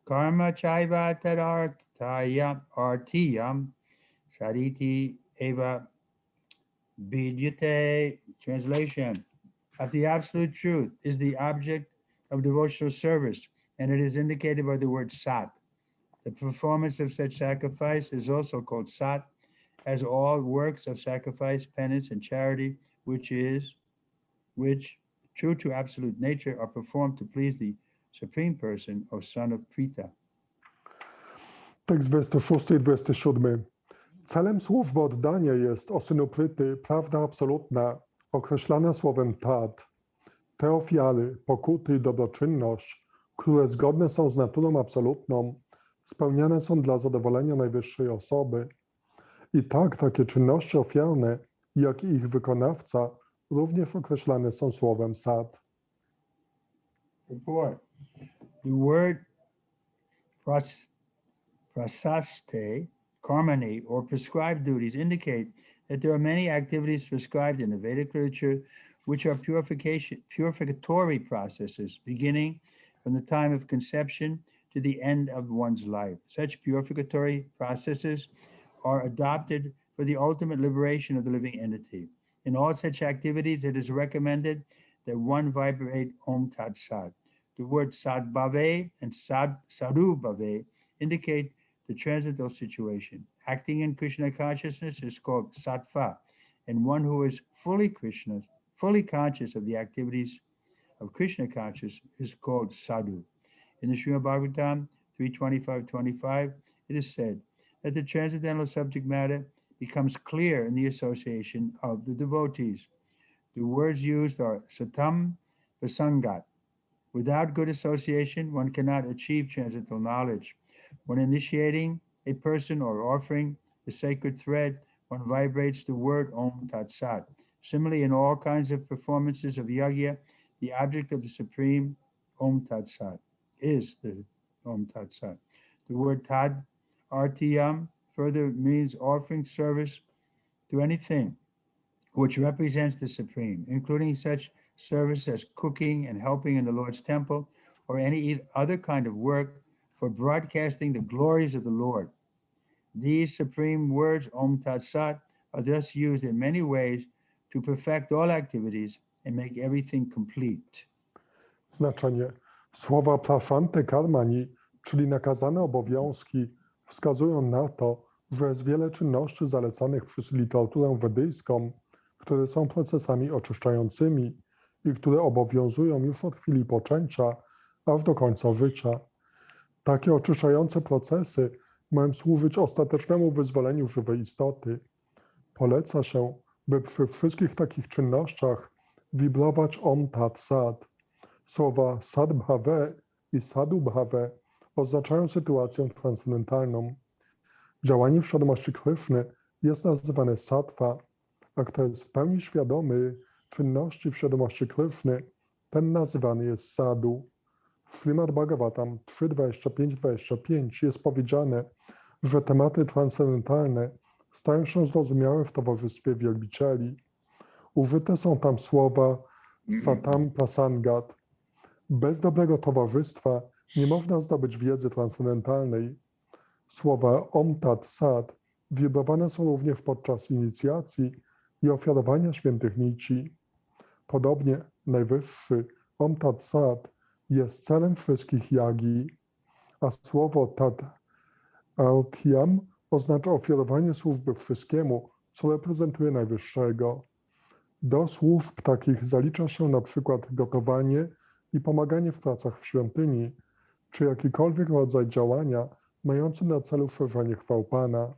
karma chaiva artiyam saditi eva vidyate. Translation: of the absolute truth is the object of devotional service, and it is indicated by the word sat. The performance of such sacrifice is also called sat, as all works of sacrifice, penance, and charity, which true to absolute nature, are performed to please the Supreme Person, O son of Prita. Tekst 26 i 27. Celem służby oddania jest, o synu Pryty, prawda absolutna, określana słowem tat. Te ofiary, pokuty i dobroczynność, które zgodne są z naturą absolutną, spełniane są dla zadowolenia najwyższej osoby. I tak takie czynności ofiarne, jak i ich wykonawca, również określane są słowem sat. Report. The word prasaste, karmani, or prescribed duties indicate that there are many activities prescribed in the Vedic literature which are purificatory processes beginning from the time of conception to the end of one's life. Such purificatory processes are adopted for the ultimate liberation of the living entity. In all such activities, it is recommended that one vibrate Om Tat Sat. The words Sadbhave and Sadhubhave indicate the transcendental situation. Acting in Krishna consciousness is called Sattva, and one who is fully conscious of the activities of Krishna consciousness is called Sadhu. In the Srimad Bhagavatam 3:25-25, it is said that the transcendental subject matter becomes clear in the association of the devotees. The words used are Satam Vasangat. Without good association, one cannot achieve transcendental knowledge. When initiating a person or offering the sacred thread, one vibrates the word Om Tat Sat. Similarly, in all kinds of performances of yajna, the object of the Supreme Om Tat Sat is the Om Tat Sat. The word Tad, Artiyam, further means offering service to anything which represents the Supreme, including such service as cooking and helping in the Lord's temple, or any other kind of work for broadcasting the glories of the Lord. These supreme words, Om Tat Sat, are thus used in many ways to perfect all activities and make everything complete. Znaczenie. Słowa prashante karmani, czyli nakazane obowiązki, wskazują na to, że jest wiele czynności zalecanych przez literaturę wedyjską, które są procesami oczyszczającymi i które obowiązują już od chwili poczęcia aż do końca życia. Takie oczyszczające procesy mają służyć ostatecznemu wyzwoleniu żywej istoty. Poleca się, by przy wszystkich takich czynnościach wibrować Om Tat Sat. Słowa Sadbhave i Sadhubhave oznaczają sytuację transcendentalną. Działanie w świadomości Kryszny jest nazywane sattva, a kto jest w pełni świadomy czynności w świadomości Kryszny, ten nazywany jest sadhu. W Srimad Bhagavatam 3.25-25 jest powiedziane, że tematy transcendentalne stają się zrozumiałe w towarzystwie wielbicieli. Użyte są tam słowa satam prasangat. Bez dobrego towarzystwa nie można zdobyć wiedzy transcendentalnej. Słowa Om Tat Sat wibrowane są również podczas inicjacji i ofiarowania świętych nici. Podobnie najwyższy Om Tat Sat jest celem wszystkich jagi, a słowo Tat Artyam oznacza ofiarowanie służby wszystkiemu, co reprezentuje najwyższego. Do służb takich zalicza się na przykład gotowanie i pomaganie w pracach w świątyni, czy jakikolwiek rodzaj działania mający na celu szerzenie chwał Pana.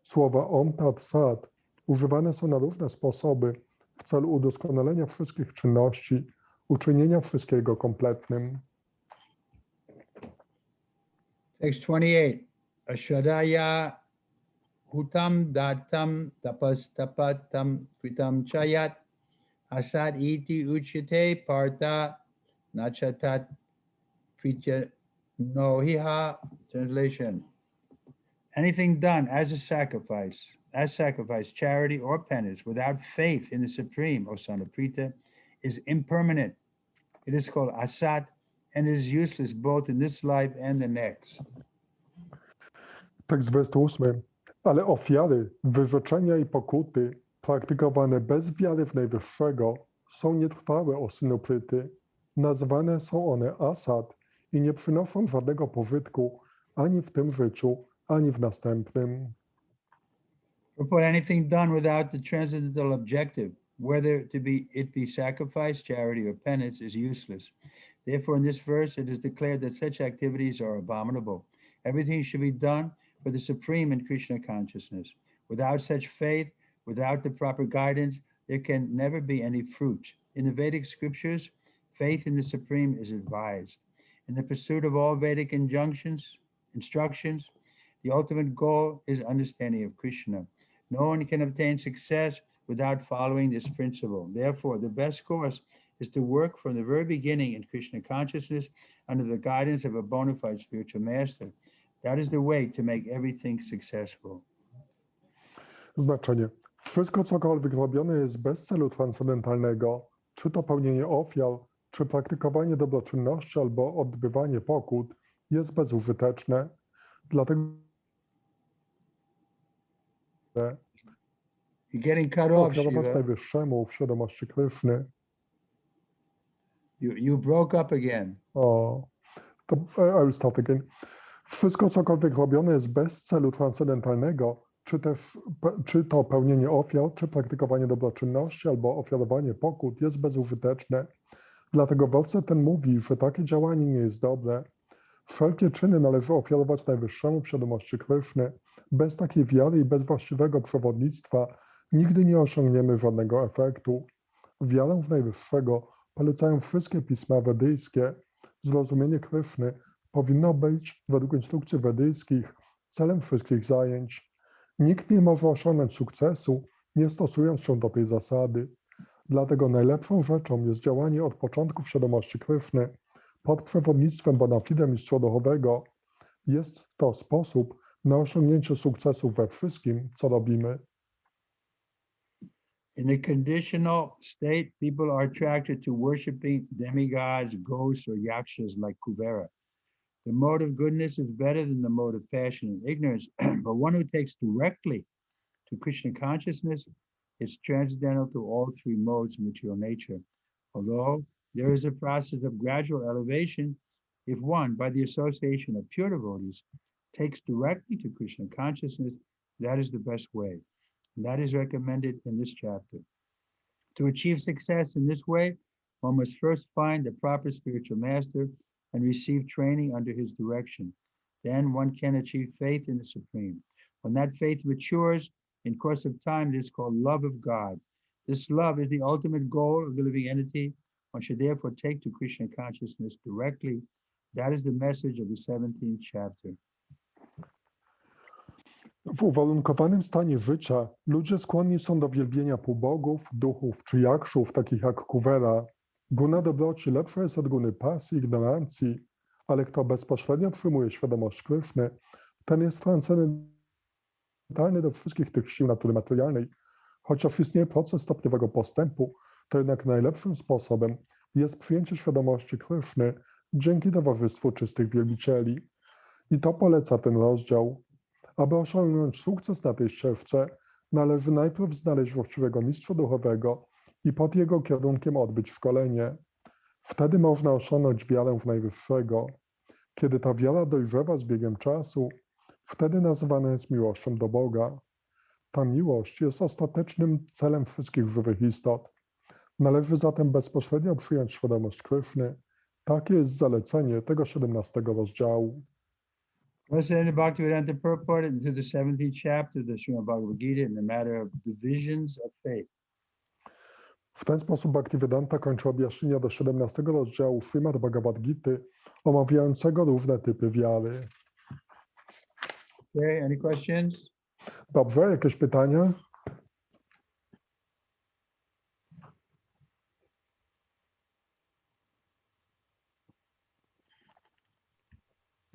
Słowa Om Tat Sat używane są na różne sposoby w celu udoskonalenia wszystkich czynności, uczynienia wszystkiego kompletnym. Text 28. Ashradaya hutam datam tapas tapatam kritam chayat asad iti uchite parta nachatat pritya nohiha. Translation. Anything done as sacrifice, charity, or penance without faith in the Supreme, O son of Prita, is impermanent. It is called asat and is useless both in this life and the next. Tekst 28. Ale ofiary, wyrzeczenia i pokuty praktykowane bez wiary w Najwyższego są nietrwałe, o synu Pryty. Nazwane są one asat i nie przynoszą żadnego pożytku ani w tym życiu, ani w następnym. Report anything done without the transcendental objective whether it be sacrifice, charity, or penance, is useless. Therefore, in this verse, it is declared that such activities are abominable. Everything should be done for the supreme in Krishna consciousness. Without such faith, without the proper guidance, there can never be any fruit. In the Vedic scriptures, faith in the supreme is advised. In the pursuit of all Vedic instructions, the ultimate goal is understanding of Krishna. No one can obtain success without following this principle. Therefore, the best course is to work from the very beginning in Krishna consciousness under the guidance of a bona fide spiritual master. That is the way to make everything successful. Znaczenie. Wszystko, cokolwiek robione jest bez celu transcendentalnego, czy to pełnienie ofiar, czy praktykowanie dobroczynności, albo odbywanie pokut, jest bezużyteczne. Dlatego You're getting cut off, ofiarować Shiva. Najwyższemu w świadomości Kryszny. You broke up again. O, to I will start again. Wszystko, cokolwiek robione jest bez celu transcendentalnego, czy to pełnienie ofiar, czy praktykowanie dobroczynności, albo ofiarowanie pokut, jest bezużyteczne. Dlatego werset ten mówi, że takie działanie nie jest dobre. Wszelkie czyny należy ofiarować Najwyższemu w świadomości Kryszny. Bez takiej wiary i bez właściwego przewodnictwa nigdy nie osiągniemy żadnego efektu. Wiarę w Najwyższego polecają wszystkie pisma wedyjskie. Zrozumienie Kryszny powinno być, według instrukcji wedyjskich, celem wszystkich zajęć. Nikt nie może osiągnąć sukcesu, nie stosując się do tej zasady. Dlatego najlepszą rzeczą jest działanie od początku w świadomości Kryszny pod przewodnictwem bona fide mistrza duchowego. Jest to sposób na osiągnięcie sukcesu we wszystkim, co robimy. In the conditional state, people are attracted to worshiping demigods, ghosts, or yakshas like Kuvera. The mode of goodness is better than the mode of passion and ignorance, but one who takes directly to Krishna consciousness is transcendental to all three modes of material nature. Although there is a process of gradual elevation, if one, by the association of pure devotees, takes directly to Krishna consciousness, that is the best way. And that is recommended in this chapter. To achieve success in this way, one must first find the proper spiritual master and receive training under his direction. Then one can achieve faith in the Supreme. When that faith matures, in course of time, it is called love of God. This love is the ultimate goal of the living entity. One should therefore take to Krishna consciousness directly. That is the message of the 17th chapter. W uwarunkowanym stanie życia ludzie skłonni są do wielbienia półbogów, duchów czy jakszów, takich jak Kuvera. Guna dobroci lepsza jest od guny pasji, ignorancji, ale kto bezpośrednio przyjmuje świadomość Kryszny, ten jest transcendentalny do wszystkich tych sił natury materialnej. Chociaż istnieje proces stopniowego postępu, to jednak najlepszym sposobem jest przyjęcie świadomości Kryszny dzięki towarzystwu czystych wielbicieli. I to poleca ten rozdział. Aby osiągnąć sukces na tej ścieżce, należy najpierw znaleźć właściwego mistrza duchowego i pod jego kierunkiem odbyć szkolenie. Wtedy można osiągnąć wiarę w Najwyższego. Kiedy ta wiara dojrzewa z biegiem czasu, wtedy nazywana jest miłością do Boga. Ta miłość jest ostatecznym celem wszystkich żywych istot. Należy zatem bezpośrednio przyjąć świadomość Kryszny. Takie jest zalecenie tego 17 rozdziału. President Bhaktivedanta purport into the 17th chapter of the Srimad Bhagavad Gita in the matter of divisions of faith. W ten sposób Bhaktivedanta kończy objaśnienia do 17 rozdziału Srimad Bhagavad Gity omawiającego różne typy wiary. Okay, any questions? Dobrze, jakieś pytania?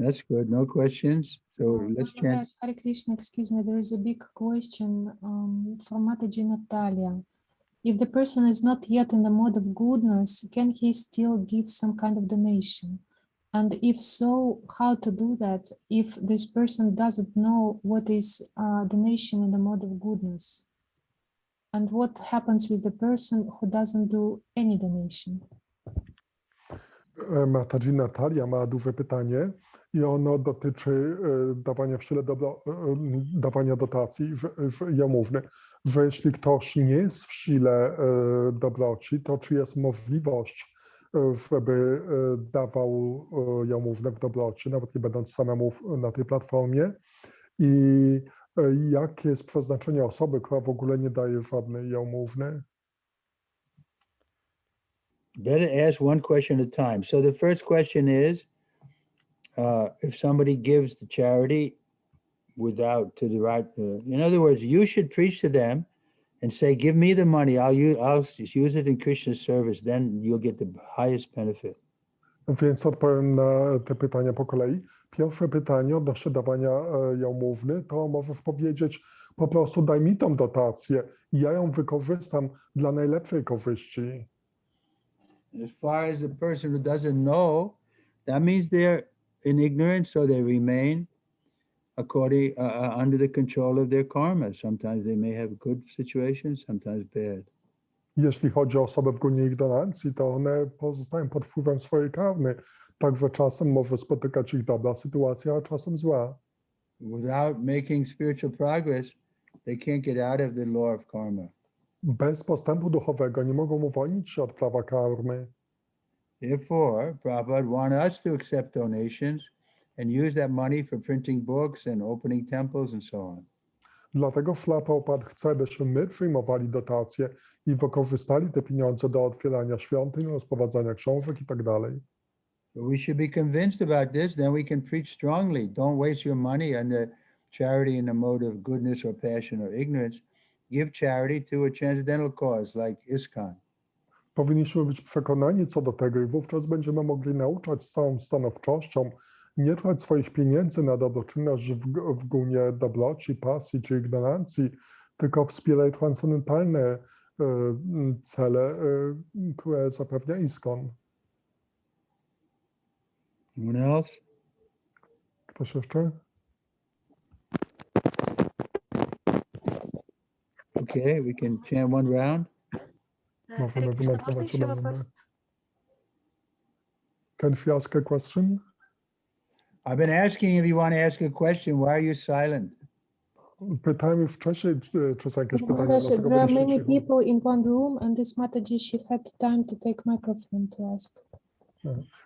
That's good. No questions. So let's chant. Hare Krishna, excuse me, there is a big question from Mataji Natalia. If the person is not yet in the mode of goodness, can he still give some kind of donation? And if so, how to do that if this person doesn't know what is donation in the mode of goodness? And what happens with the person who doesn't do any donation? Mataji Natalia ma duże pytanie. I ono dotyczy dawania w sile dawania dotacji jałmużny, że jeśli ktoś nie jest w sile dobroci, to czy jest możliwość, żeby dawał jałmużnę w dobroci, nawet nie będąc samemu na tej platformie? I jakie jest przeznaczenie osoby, która w ogóle nie daje żadnej jałmużny? Better ask one question at a time. So the first question is, if somebody gives to charity without to the right, in other words, you should preach to them and say, give me the money, I'll use it in Krishna's service, then you'll get the highest benefit. Więc odpowiem na te pytania po kolei. Pierwsze pytanie odnośnie dawania jałmużny, to możesz powiedzieć, po prostu daj mi tą dotację i ja ją wykorzystam dla najlepszej korzyści. As far as the person who doesn't know, that means they're in ignorance, so they remain according under the control of their karma. Sometimes they may have good situations, sometimes bad. Jeśli chodzi o osoby w gunie ignorancji, to one pozostają pod wpływem swojej karmy. Także czasem może spotykać ich dobra sytuacja, a czasem zła. Without making spiritual progress, they can't get out of the law of karma. Bez postępu duchowego nie mogą uwolnić się od prawa karmy. Therefore, Prabhupada wanted us to accept donations and use that money for printing books and opening temples and so on. Dlatego Śrīla Prabhupada chce, byśmy my przyjmowali dotacje i wykorzystali te pieniądze do otwierania świątyń, rozprowadzania książek i tak dalej. We should be convinced about this, then we can preach strongly. Don't waste your money on the charity in the mode of goodness or passion or ignorance. Give charity to a transcendental cause like ISKCON. Powinniśmy być przekonani co do tego i wówczas będziemy mogli nauczać z całą stanowczością, nie trać swoich pieniędzy na dobroczynność w gunie dobroci, pasji czy ignorancji, tylko wspierać transcendentalne cele, które zapewnia ISKCON. Anyone else? Ktoś jeszcze? Okay, we can chant one round. Możemy wymetrować jeden numer. Can she ask a question? I've been asking if you want to ask a question. Why are you silent? Pytałem już wcześniej, czy są jakieś pytania, Maharaj, dlaczego there are byliście many cicho? people in one room, and this Mataji, she had time to take microphone to ask.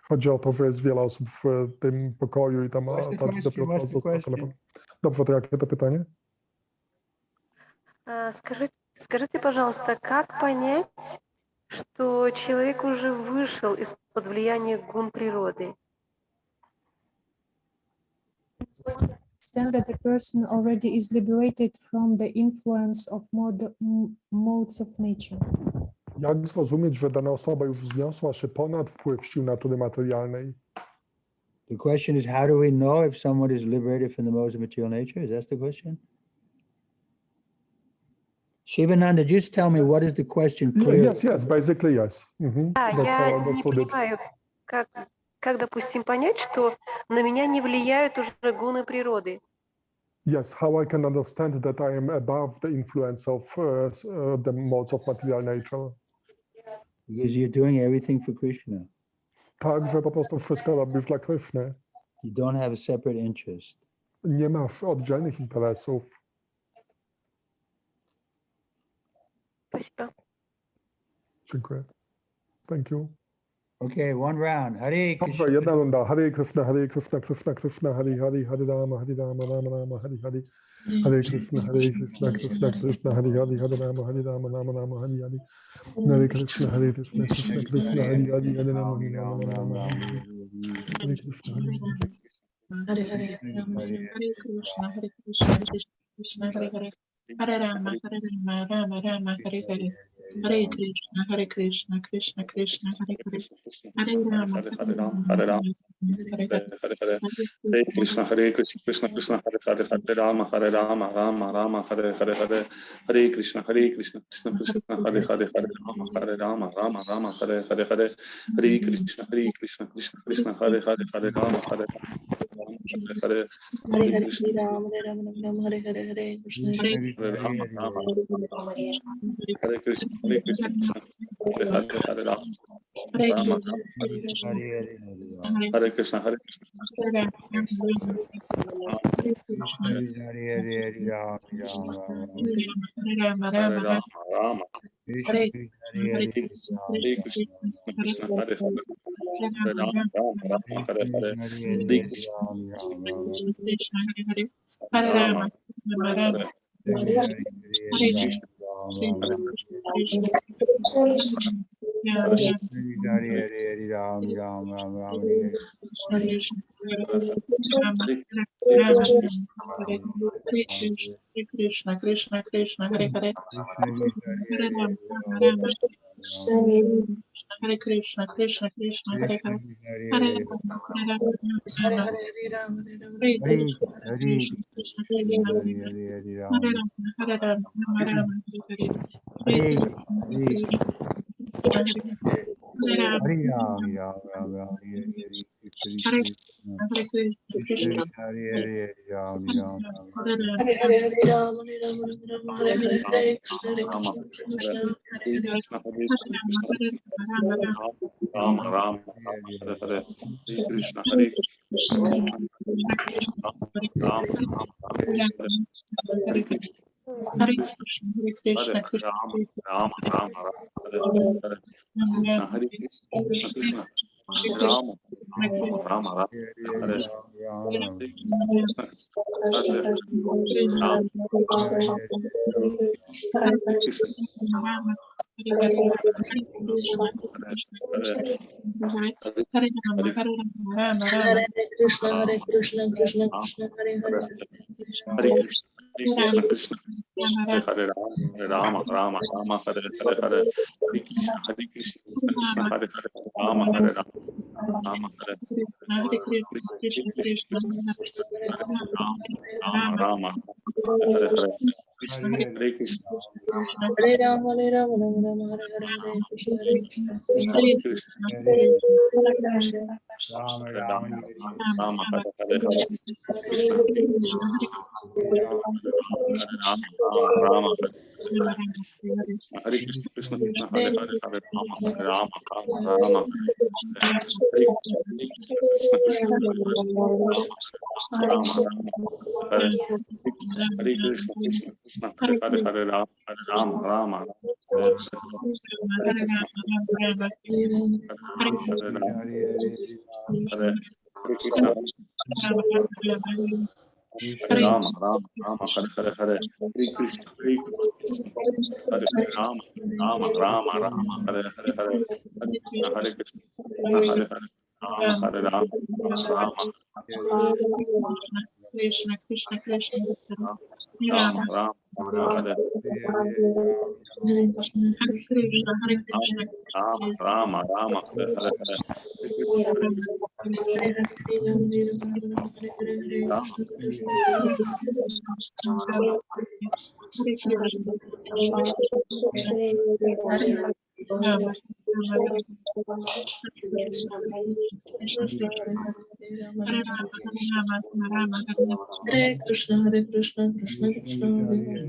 Chodzi o to, że jest wiele osób w tym pokoju i tam What's the tam question? dopiero What's the został question? telefon. Dobrze, to jakie to pytanie? Скажите, пожалуйста, как понять, что человек уже вышел из-под влияния гун природы? Understand that the person already is liberated from the influence of modes of nature. Jak zrozumieć, że dana osoba już wzniosła się ponad wpływ sił natury materialnej? The question is, how do we know if someone is liberated from the modes of material nature? Is that the question? Shivananda, just tell me what is the question clearly. Yes, basically yes. Я не понимаю, как, допустим, понять, что на меня не влияют уже гуны природы. Yes, how I can understand that I am above the influence of the modes of material nature. Because you're doing everything for Krishna. Tak, że po prostu wszystko robisz dla Kryszny. You don't have a separate interest. Nie masz oddzielnych interesów. Спасибо. Dziękuję. Thank you. Okay, one round. Hare Krishna. Dobrze, jedna runda. Hare Krishna, Krishna Krishna, Hare Hare, Hare Rama, Rama Rama, Hare Hare. Hare Krishna, Krishna Krishna, Hare Hare, Hare Rama, Rama Rama, Hare Hare. Hare Krishna, Krishna Krishna, Hare Hare, Hare Rama, Rama Rama, Hare Hare. Hare Krishna, Hare Hare Hare Krishna, Krishna Hare Hare, Hare Rama, Rama Rama, Hare Hare. Hare Krishna, Krishna Krishna, Hare Hare, Hare Rama, Hare Rama, Hare Rama. Hare Krishna, Krishna Krishna, Hare Hare Rama, Hare Rama, Rama Hare Hare. Hare Krishna, Krishna Krishna, Hare Rama, Hare Rama, Rama Hare Hare. Hare Krishna, Krishna Hare Rama, Hare Hare. Hare Rama, Hare Hare, Krishna Hare Krishna, Krishna Hare Rama. Rama. Hare Krishna, Hare Krishna. Hare Rama, Rama. Hare Krishna, Krishna, Hare Hare. Hare Rama, Rama, Rama, Hare Hare. Hare Krishna, Hare Rama, Rama, Hare Krishna, Krishna, Krishna, Hare Hare. Hare Krishna, Krishna, Krishna, Hare Hare. Hare Rama, Rama, Hare Hare. Hare Krishna, Hare Krishna. Rama, Hare Krishna. Hare Krishna, Hare Krishna, Krishna Rama, Rama, Rama, Hare Hare. Krishna, Hare Krishna, Krishna, Rama, Rama, Rama, Hare Hare Krishna, Krishna Krishna, Hare Hare. Hare Krishna, Krishna, Hare Rama, Rama, Rama, Hare Hare Hare. Hare Krishna, Krishna, Hare Hare. Rama, Hare Rama, Rama, Hare Hare Krishna, Krishna, Rama, Rama, Hare Hare. Hare Krishna, Hare Rama, Hare Rama, Rama Rama, Hare Hare, Hare Krishna, Hare Krishna, Krishna Krishna, Rama Hare Rama Rama, Hare Hare Hare. Krishna, Rama, Hare Hare Krishna, Krishna, Krishna, Hare Hare, Hare Rama, Hare Rama, Rama, Hare Krishna, Krishna, Rama, Hare Krishna, Krishna, Krishna, Hare Hare, Hare Rama, Rama, Hare Krishna, Hare Krishna, Hare Rama, Rama, Hare Hare, Hare Krishna, Hare Rama, Rama, Hare Hare, Hare Krishna, Hare Krishna, Hare Hare, Rama, Hare Rama, Rama, Krishna, Krishna, Krishna, Rama, Rama, Hare Hare Krishna, Hare Krishna, Rama, Rama, Hare Hare, Hare Krishna, Hare Hare Krishna, Hare Krishna, Krishna Krishna, Hare Hare. Hare Krishna, Hare Krishna, Krishna Krishna, Hare Hare.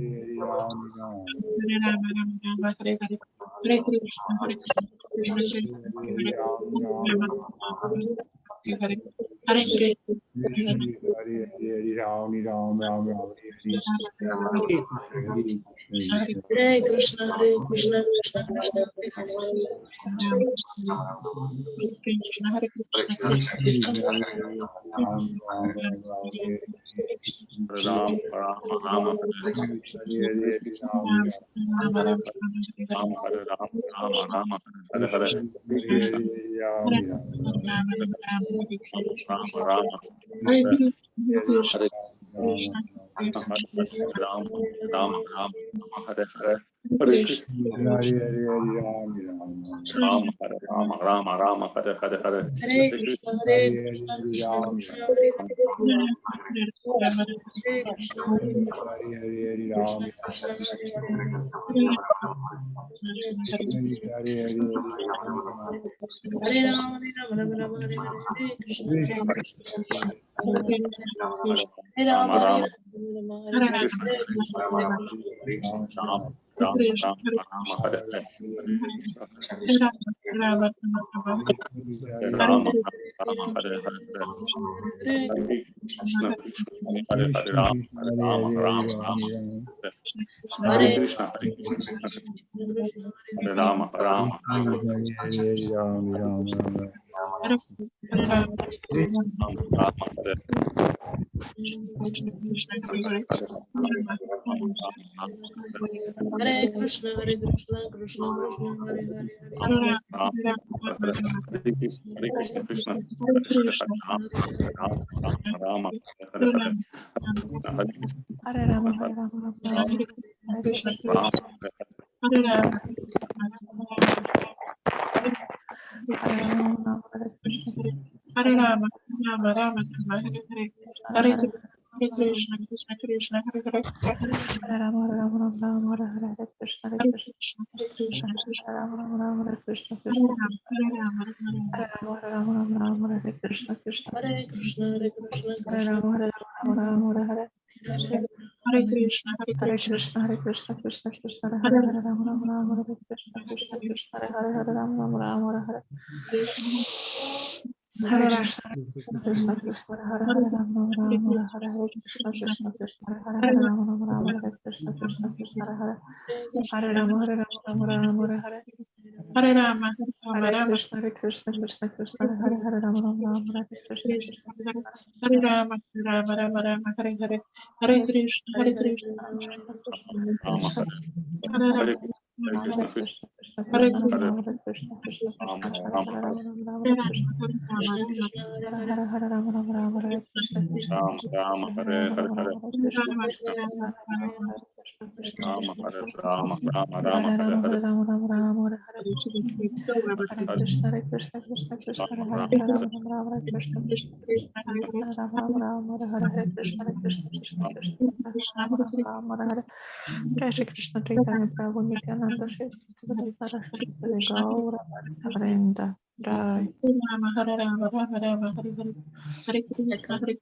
Rama, Rama, Rama, Hare Hare, Krishna, Rama, Rama, Hare Rama, Hare Hare, Hare Krishna, Rama, Rama, Hare Hare, Hare Hare Krishna, Hare Krishna, Krishna Krishna, Hare Hare. Hare Krishna, Hare Krishna, Hare Hare Rama, Rama Rama, Hare Hare. Hare Krishna, Hare Rama, Rama, Hare Rama, Hare Hare. Hare Hare, Rama, Rama Hare Hare, Krishna Krishna Hare Hare, Rama Rama Hare Krishna, Hare Krishna, Hare Rama Rama Hare Krishna, Hare Krishna, Krishna Krishna, Hare Hare, Hare Krishna Krishna Hare Rama Hare Hare, Hare Rama, Hare Rama, Rama Krishna, Rama Hare Rama, Hare Rama, Rama Rama, Hare Hare, Hare Krishna, Krishna Krishna, Hare Hare, Hare Rama, Rama Rama, Hare Hare, Hare Krishna, Hare Krishna Krishna, Krishna, Rama Rama, Hare Krishna, Hare Krishna Rama, Hare Rama, Hare Rama, Rama Rama, Hare Krishna, Krishna Hare Krishna, Hare Krishna, Hare Krishna Rama, Rama Rama, Hare Hare Hare Krishna, Hare Hare Krishna, Krishna, Hare Krishna, Krishna Krishna, Hare Hare Hare, Hare Rama, Rama Rama, Hare Krishna, Krishna Krishna, Hare Hare, Hare Rama, Rama Rama, Hare Hare Hare Krishna, Krishna Krishna, Hare Hare, Rama Rama, Hare Hare, Hare Krishna, Krishna Krishna, Hare Hare, Hare Rama, Rama Rama, Hare Krishna, Krishna Krishna, Hare Hare Hare Rama, Hare Rama, Rama Rama, Hare Hare Hare Rama, Hare Rama, Krishna, Krishna Krishna, Hare Hare, Hare Rama, Rama Rama, Hare Krishna, Krishna Hare Rama, Rama Rama, Hare Hare, Hare Krishna, Hare Hare, Krishna, Krishna Krishna, Rama Hare Rama, Hare Krishna Hare Krishna Krishna, Hare Krishna Krishna, Hare Rama, Hare Krishna, Krishna Rama Krishna, Hare Rama Hare, Rama Rama, Hare Hare Rama, Krishna, Hare Krishna Rama, Krishna, Hare Hare Hare, Hare, Hare Rama, Rama Rama, Hare Krishna, Krishna Rama Krishna, Rama Hare Hare Rama, Hare Rama Hare Rama, Hare Krishna, Rama, Krishna Krishna Hare Rama, Hare Krishna, Krishna Rama Krishna, Hare Krishna Rama Rama Rama Hare Hare Rama, Hare Hare Rama, Rama Rama, Hare Hare Hare Hare Krishna, Hare Krishna, Krishna Krishna, Hare Hare, Rama Hare Rama, Rama Rama, Hare Krishna, Krishna Krishna, Hare Rama, Rama Rama, Hare Hare, Hare Krishna, Krishna Krishna, Hare Rama, Rama Rama, Hare Hare Jai Shri Krishna Chaitanya Prabhu Nityananda Shri Saraswati Devi Gaura Vrinda Jai Rama, Hare Rama, Rama Rama, Hare Hare, Hare Krishna, Hare